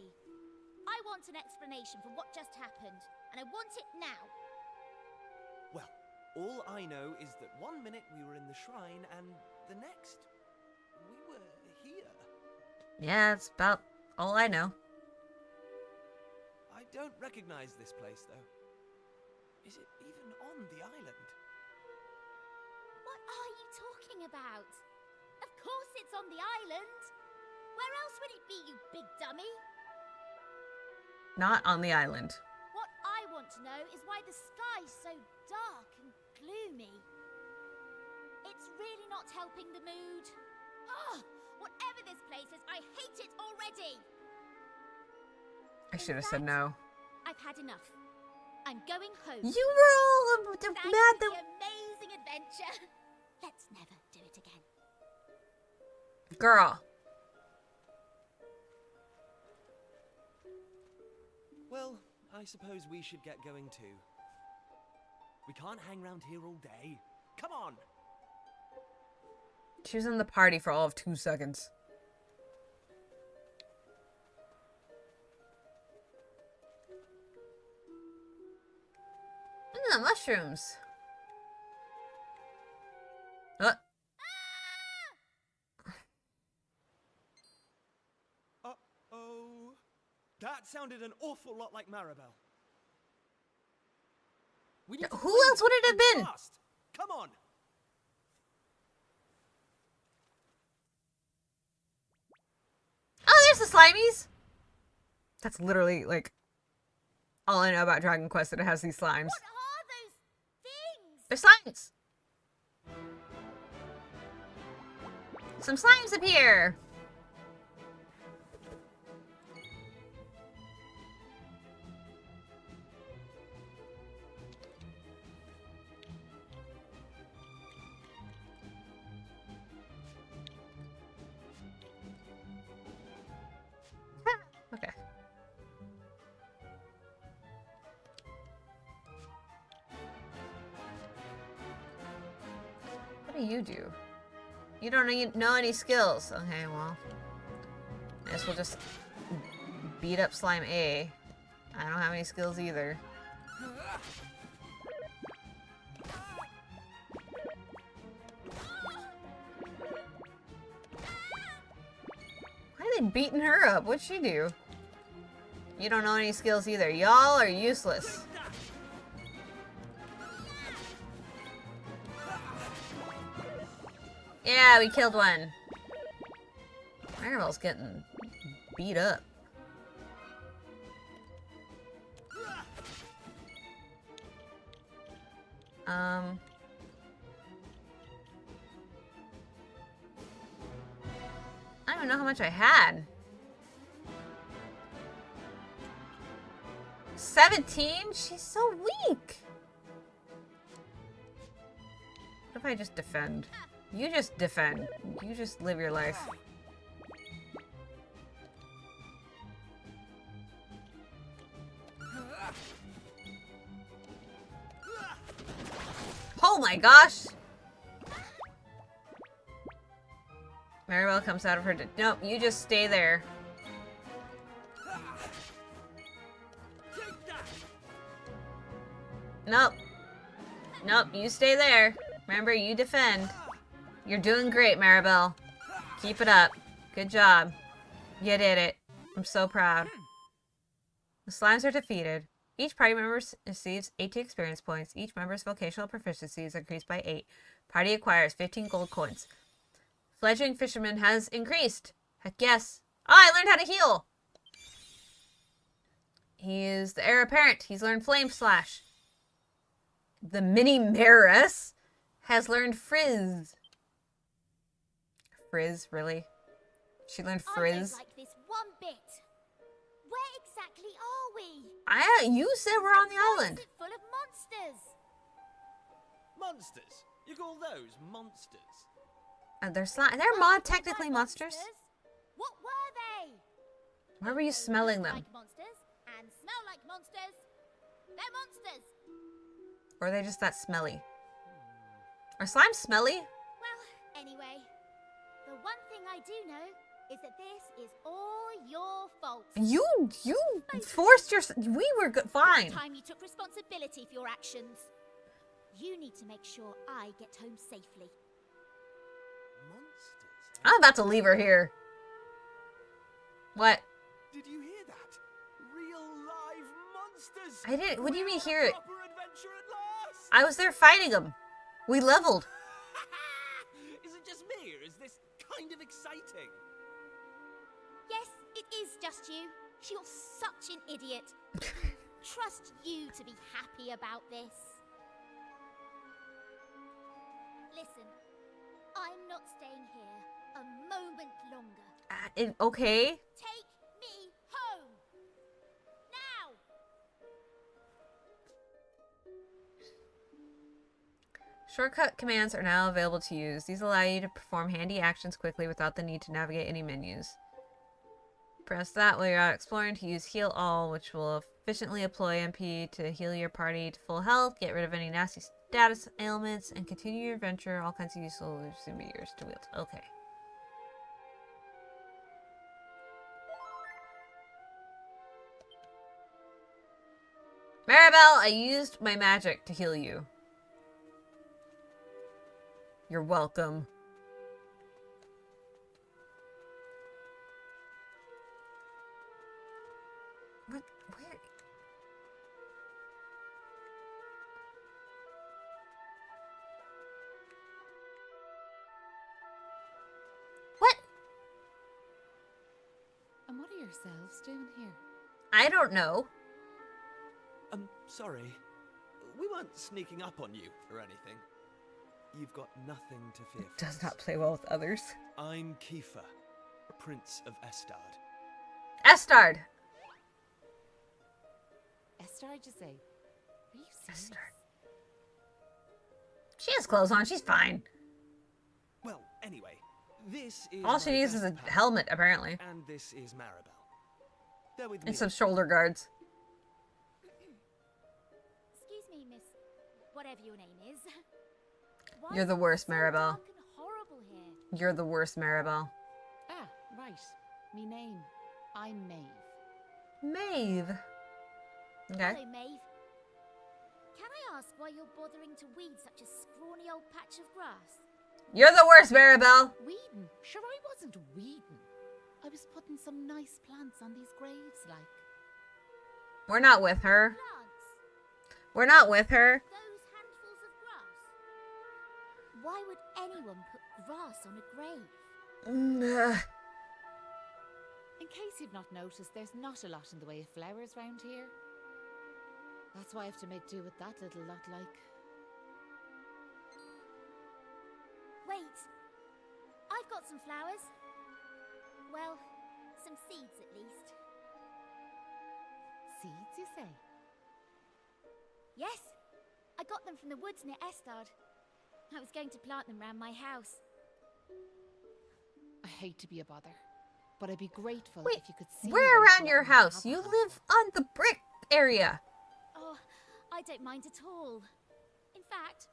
I want an explanation for what just happened, and I want it now. Well, all I know is that 1 minute we were in the shrine, and the next, we were here. Yeah, that's about all I know. I don't recognize this place, though. Is it even on the island? What are you talking about? Of course it's on the island. Where else would it be, you big dummy? Not on the island. What I want to know is why the sky's so dark and gloomy. It's really not helping the mood. Ugh! Whatever this place is, I hate it already! I should have said no. I've had enough. I'm going home. You were all Thanks mad for that... the amazing adventure. Let's never do it again. Girl. Well, I suppose we should get going too. We can't hang around here all day. Come on! She was in the party for all of 2 seconds. The mushrooms. Uh-oh. That sounded an awful lot like Maribel. We need to Who find else would it have her been? fast. Come on! Oh, there's the Slimies! That's literally, like, all I know about Dragon Quest, that it has these slimes. What are those things? They're slimes! Some slimes appear! Okay. What do you do? You don't know any skills. Okay, well. I guess we'll just beat up Slime A. I don't have any skills either. Why are they beating her up? What'd she do? You don't know any skills either. Y'all are useless. Yeah, we killed one. Maribel's getting beat up. I don't even know how much I had. 17? She's so weak. What if I just defend? You just defend. You just live your life. Oh my gosh! Maribel comes out of her. Nope, you just stay there. Nope. Nope, you stay there. Remember, you defend. You're doing great, Maribel. Keep it up. Good job. You did it. I'm so proud. The slimes are defeated. Each party member receives 18 experience points. Each member's vocational proficiency is increased by 8. Party acquires 15 gold coins. Fledgling fisherman has increased. Heck yes. Oh, I learned how to heal. He is the heir apparent. He's learned Flame Slash. The mini mayoress has learned Frizz. Frizz, really? She learned Frizz? I don't like this one bit. Where exactly are we? You said we're on the Why island. is it full of monsters? Monsters? You call those monsters? They're technically monsters. What were they? Why were you smelling them? Like monsters and smell like monsters. They're monsters. Or are they just that smelly? Are slimes smelly? Well, anyway, the one thing I do know is that this is all your fault. You forced your. We were fine. It's time you took responsibility for your actions. You need to make sure I get home safely. Monsters? I'm about to leave her here. What? Did you hear that? Real live monsters! I didn't. What do you mean We're hear on a it? proper adventure at last! I was there fighting them. We leveled. Is it just me, or is this kind of exciting? Yes, it is just you. You're such an idiot. Trust you to be happy about this. Listen, I'm not staying here a moment longer. Okay. Take me home! Now! Shortcut commands are now available to use. These allow you to perform handy actions quickly without the need to navigate any menus. Press that while you're out exploring to use Heal All, which will efficiently employ MP to heal your party to full health, get rid of any nasty status ailments, and continue your adventure. All kinds of useful soon be yours to wield. Okay. Maribel, I used my magic to heal you. You're welcome. What? Where? What? And what are yourselves doing here? I don't know. Sorry. We weren't sneaking up on you or anything. You've got nothing to fear from Does us. not play well with others. I'm Kiefer, Prince of Estard. Estard. Estard, you say? Are you serious? Estard. She has clothes on. She's fine. Well, anyway, this is All she my needs is a best pal, helmet, apparently. and this is Maribel. They're with me. And some shoulder guards. Excuse me, miss. Whatever your name is. Why You're the is it worst, so Maribel. dark and horrible here? You're the worst, Maribel. Ah, right. Me name. I'm Maeve. Maeve. Okay. Hello, Maeve. Can I ask why you're bothering to weed such a scrawny old patch of grass? You're the worst, Maribel. Weeding? Sure, I wasn't weeding. I was putting some nice plants on these graves, like. We're not with her. Plants? We're not with her. Those handfuls of grass? Why would anyone put grass on a grave? In case you've not noticed, there's not a lot in the way of flowers round here. That's why I have to make do with that little lot, like. Wait! I've got some flowers. Well, some seeds at least. Seeds, you say? Yes, I got them from the woods near Estard. I was going to plant them round my house. I hate to be a bother, but I'd be grateful Wait, if you could see. where a way around to your let me have house? You one. live on the brick area. Oh, I don't mind at all. In fact,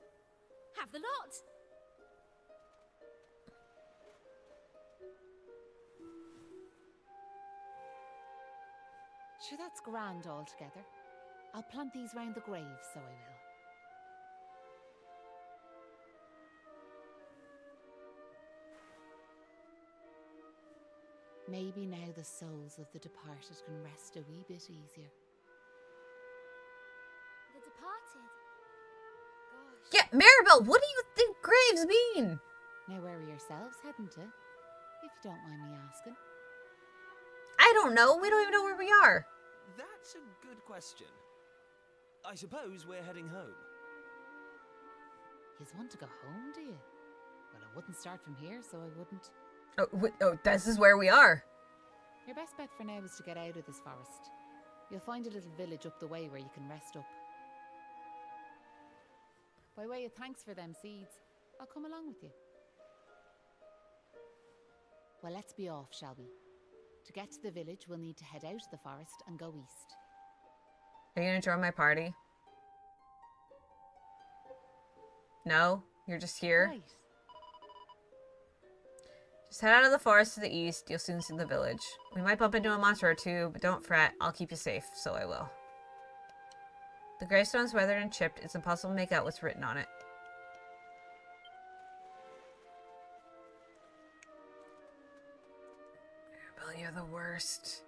have the lot. Sure, that's grand altogether. I'll plant these round the grave, so I will. Maybe now the souls of the departed can rest a wee bit easier. The departed. Gosh. Yeah, Maribel, what do you think graves mean? Now where are yourselves heading to? If you don't mind me asking. I don't know. We don't even know where we are. That's a good question. I suppose we're heading home. Yous want to go home, do you? Well, I wouldn't start from here, so I wouldn't. Oh, this is where we are. Your best bet for now is to get out of this forest. You'll find a little village up the way where you can rest up. By way of thanks for them seeds, I'll come along with you. Well, let's be off, shall we? To get to the village, we'll need to head out of the forest and go east. Are you gonna join my party? No? You're just here? Right. Just head out of the forest to the east. You'll soon see the village. We might bump into a monster or two, but don't fret. I'll keep you safe, so I will. The gravestone's weathered and chipped. It's impossible to make out what's written on it. Mirabelle, you're the worst.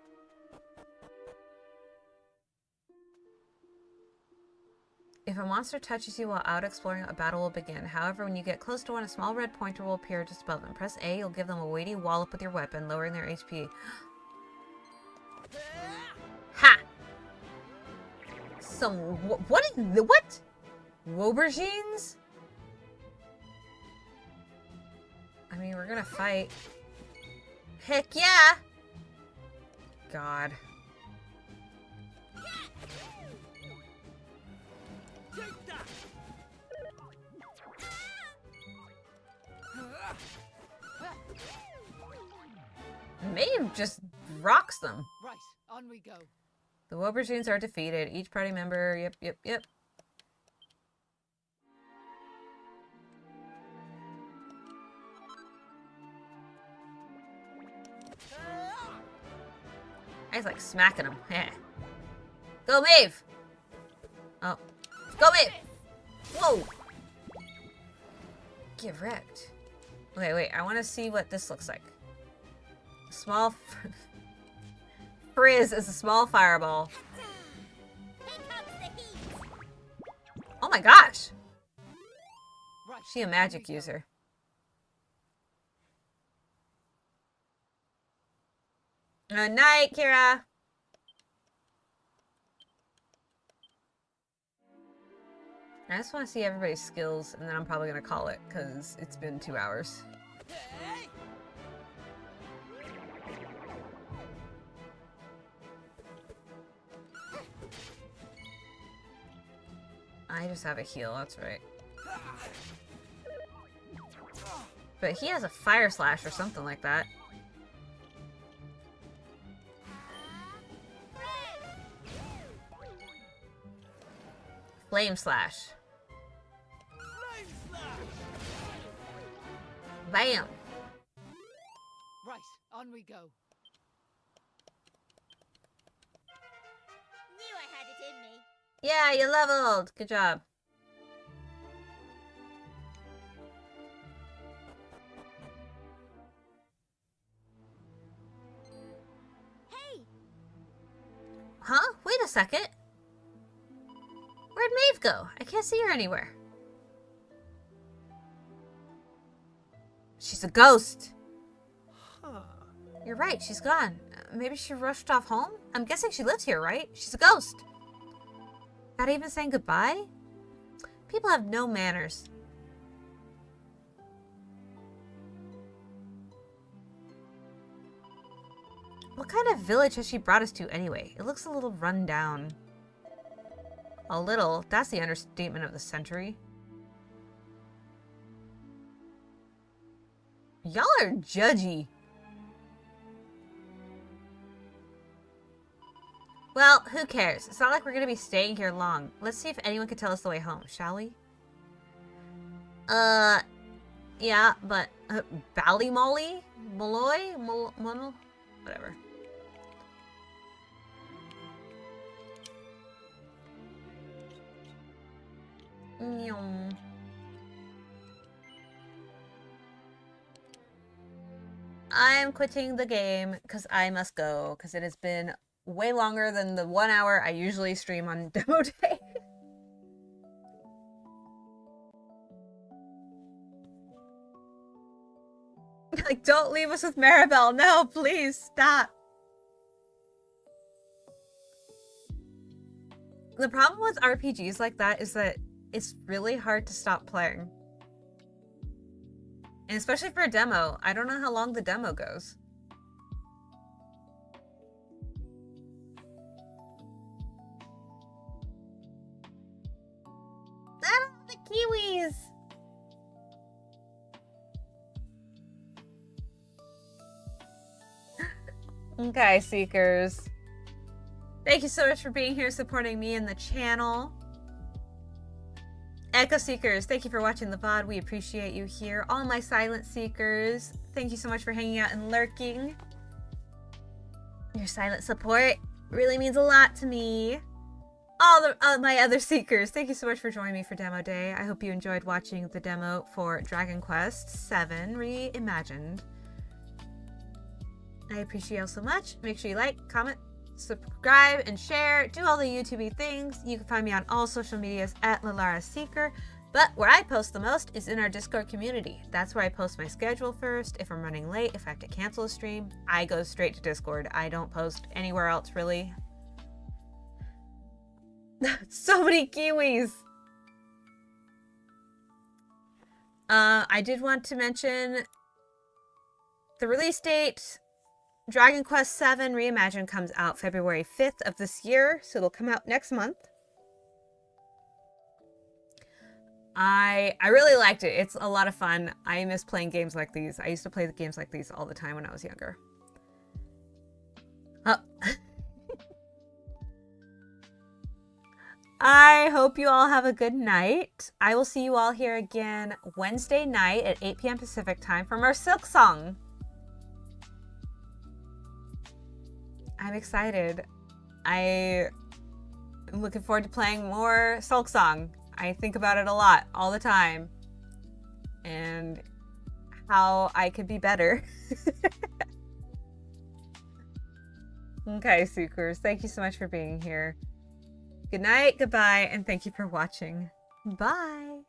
If a monster touches you while out exploring, a battle will begin. However, when you get close to one, a small red pointer will appear just above them. Press A, you'll give them a weighty wallop with your weapon, lowering their HP. Ha! Some... What is... What? Aubergines? I mean, we're gonna fight. Heck yeah! God. Maeve just rocks them. Right, on we go. The aubergines are defeated. Each party member... Yep. I was like smacking him. Go, Maeve! Oh. Go, Maeve! Whoa! Get wrecked. Okay, wait. I want to see what this looks like. Small... Frizz is a small fireball. Oh my gosh! Right. She a magic user. Good night, Kira! I just want to see everybody's skills, and then I'm probably going to call it, because it's been 2 hours. I just have a heal, that's right. But he has a fire slash or something like that. Flame slash. Bam! Right, on we go. Knew I had it in me. Yeah, you leveled! Good job. Hey! Huh? Wait a second. Where'd Maeve go? I can't see her anywhere. She's a ghost. Huh. You're right, she's gone. Maybe she rushed off home? I'm guessing she lives here, right? She's a ghost. Not even saying goodbye? People have no manners. What kind of village has she brought us to anyway? It looks a little run down. A little? That's the understatement of the century. Y'all are judgy. Well, who cares? It's not like we're going to be staying here long. Let's see if anyone can tell us the way home, shall we? Yeah, but... Ballymolly? Molloy? Whatever. Nyong. I'm quitting the game because I must go, because it has been way longer than the 1 hour I usually stream on demo day. Like, don't leave us with Maribel. No, please, stop. The problem with RPGs like that is that it's really hard to stop playing. And especially for a demo. I don't know how long the demo goes. Ah, the kiwis! Okay, Seekers. Thank you so much for being here, supporting me and the channel. Echo Seekers, thank you for watching the VOD. We appreciate you here. All my silent seekers, thank you so much for hanging out and lurking. Your silent support really means a lot to me. All my other seekers, thank you so much for joining me for Demo Day. I hope you enjoyed watching the demo for Dragon Quest VII Reimagined. I appreciate you all so much. Make sure you like, comment, subscribe, and share. Do all the YouTube things. You can find me on all social medias at Lalara Seeker. But where I post the most is in our Discord community. That's where I post my schedule first. If I'm running late, if I have to cancel a stream, I go straight to Discord. I don't post anywhere else, really. So many kiwis! I did want to mention the release date. Dragon Quest VII Reimagined comes out February 5th of this year, so it'll come out next month. I really liked it. It's a lot of fun. I miss playing games like these. I used to play the games like these all the time when I was younger. Oh. I hope you all have a good night. I will see you all here again Wednesday night at 8 p.m. Pacific time from our Silk Song. I'm excited. I am looking forward to playing more Silk Song. I think about it a lot, all the time. And how I could be better. Okay, Seekers. Thank you so much for being here. Good night, goodbye, and thank you for watching. Bye!